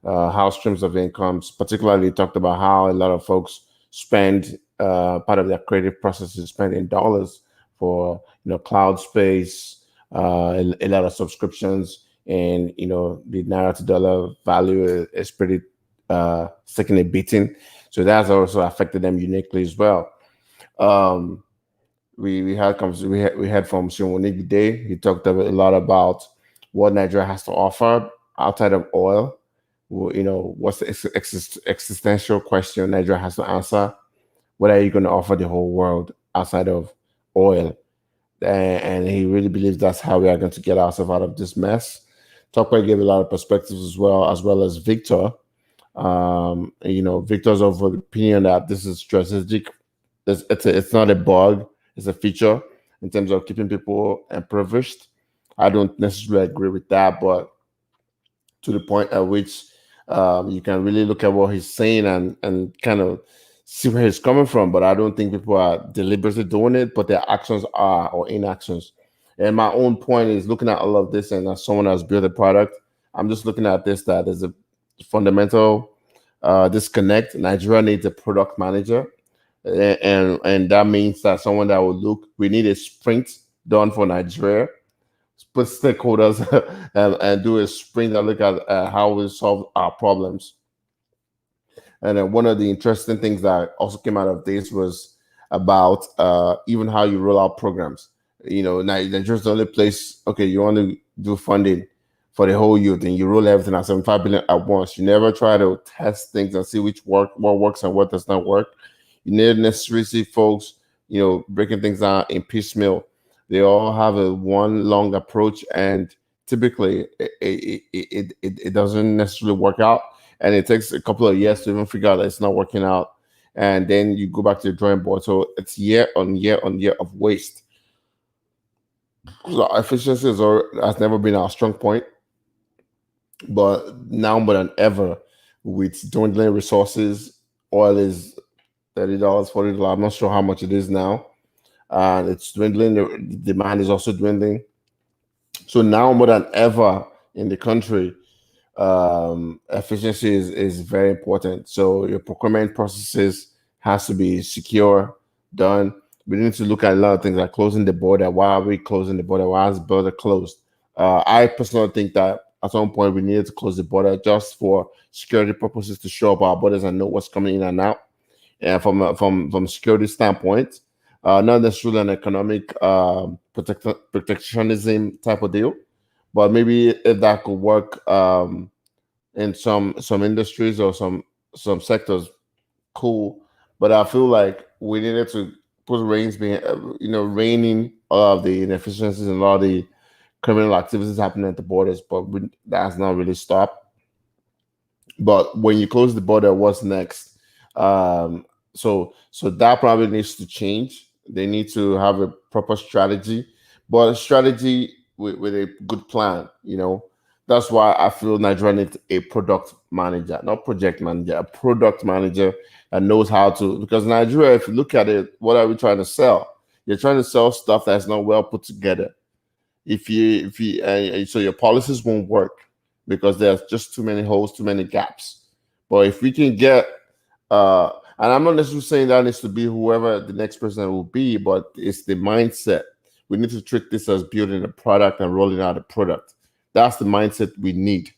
how streams of incomes, particularly talked about how a lot of folks spend part of their creative processes spend in dollars for cloud space, a lot of subscriptions, and the naira to dollar value is pretty sticking a beating. So that's also affected them uniquely as well. Um, we had from Shimonique Day. He talked a lot about what Nigeria has to offer outside of oil. What's the existential question Nigeria has to answer? What are you going to offer the whole world outside of oil? And he really believes that's how we are going to get ourselves out of this mess. Tokwe gave a lot of perspectives as well as Victor. Victor's of the opinion that this is strategic. It's not a bug, it's a feature in terms of keeping people impoverished. I don't necessarily agree with that, but to the point at which you can really look at what he's saying and kind of see where he's coming from. But I don't think people are deliberately doing it, but their actions are or inactions. And my own point is looking at all of this, and as someone that's built a product, I'm just looking at this that there's a fundamental disconnect. Nigeria needs a product manager, and that means that someone that will look. We need a sprint done for Nigeria, put stakeholders and do a sprint and look at how we solve our problems. And then one of the interesting things that also came out of this was about even how you roll out programs. Nigeria's the only place. Okay, you want to do funding for the whole youth, and you roll everything at 75 billion at once. You never try to test things and see what works and what does not work. You never necessarily see folks, breaking things down in piecemeal. They all have a one long approach, and typically it doesn't necessarily work out, and it takes a couple of years to even figure out that it's not working out, and then you go back to the drawing board. So it's year on year on year of waste. So efficiency has never been our strong point, but now more than ever, with dwindling resources, oil is $30, $40. I'm not sure how much it is now, and it's dwindling. The demand is also dwindling. So now more than ever in the country, efficiency is very important. So your procurement processes has to be secure, done. We need to look at a lot of things like closing the border. Why are we closing the border? Why is the border closed? I personally think that at some point we needed to close the border just for security purposes to show up our borders and know what's coming in and out. And from security standpoint, not necessarily an economic protectionism type of deal, but maybe if that could work in some industries or some sectors, cool. But I feel like we needed to put reins being reining all of the inefficiencies and all the criminal activities happening at the borders, but that's not really stopped. But when you close the border, what's next? So that probably needs to change. They need to have a proper strategy, but a strategy with a good plan. That's why I feel Nigeria needs a product manager, not project manager, a product manager that knows how to. Because Nigeria, if you look at it, what are we trying to sell? You're trying to sell stuff that's not well put together. So your policies won't work because there's just too many holes, too many gaps. But if we can get, and I'm not necessarily saying that needs to be whoever the next president will be, but it's the mindset. We need to treat this as building a product and rolling out a product. That's the mindset we need,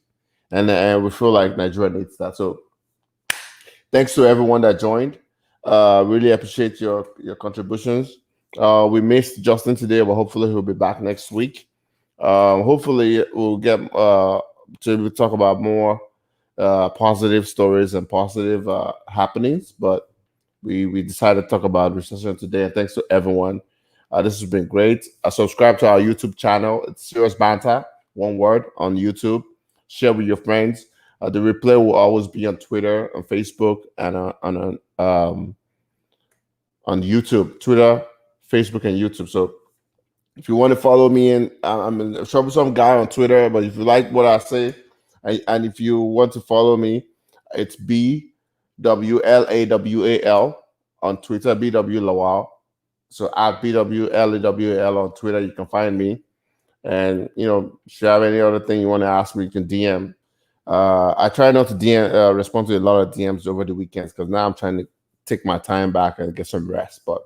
and we feel like Nigeria needs that. So, thanks to everyone that joined. Really appreciate your contributions. We missed Justin today, but hopefully he'll be back next week. Hopefully we'll get to talk about more positive stories and positive happenings. But we decided to talk about recession today, and thanks to everyone. This has been great. Subscribe to our YouTube channel. It's Serious Banter, one word on YouTube. Share with your friends. The replay will always be on Twitter, on Facebook, and on YouTube, Twitter, Facebook, and YouTube. So if you want to follow me, and I'm a troublesome guy on Twitter, but if you like what I say, and if you want to follow me, it's BWLAWAL on Twitter, BW Lawal. So at BWLAWAL on Twitter, you can find me. And if you have any other thing you want to ask me, you can DM. I try not to DM respond to a lot of DMs over the weekends because now I'm trying to take my time back and get some rest. But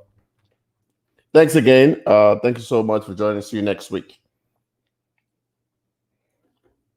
thanks again. Thank you so much for joining. See you next week.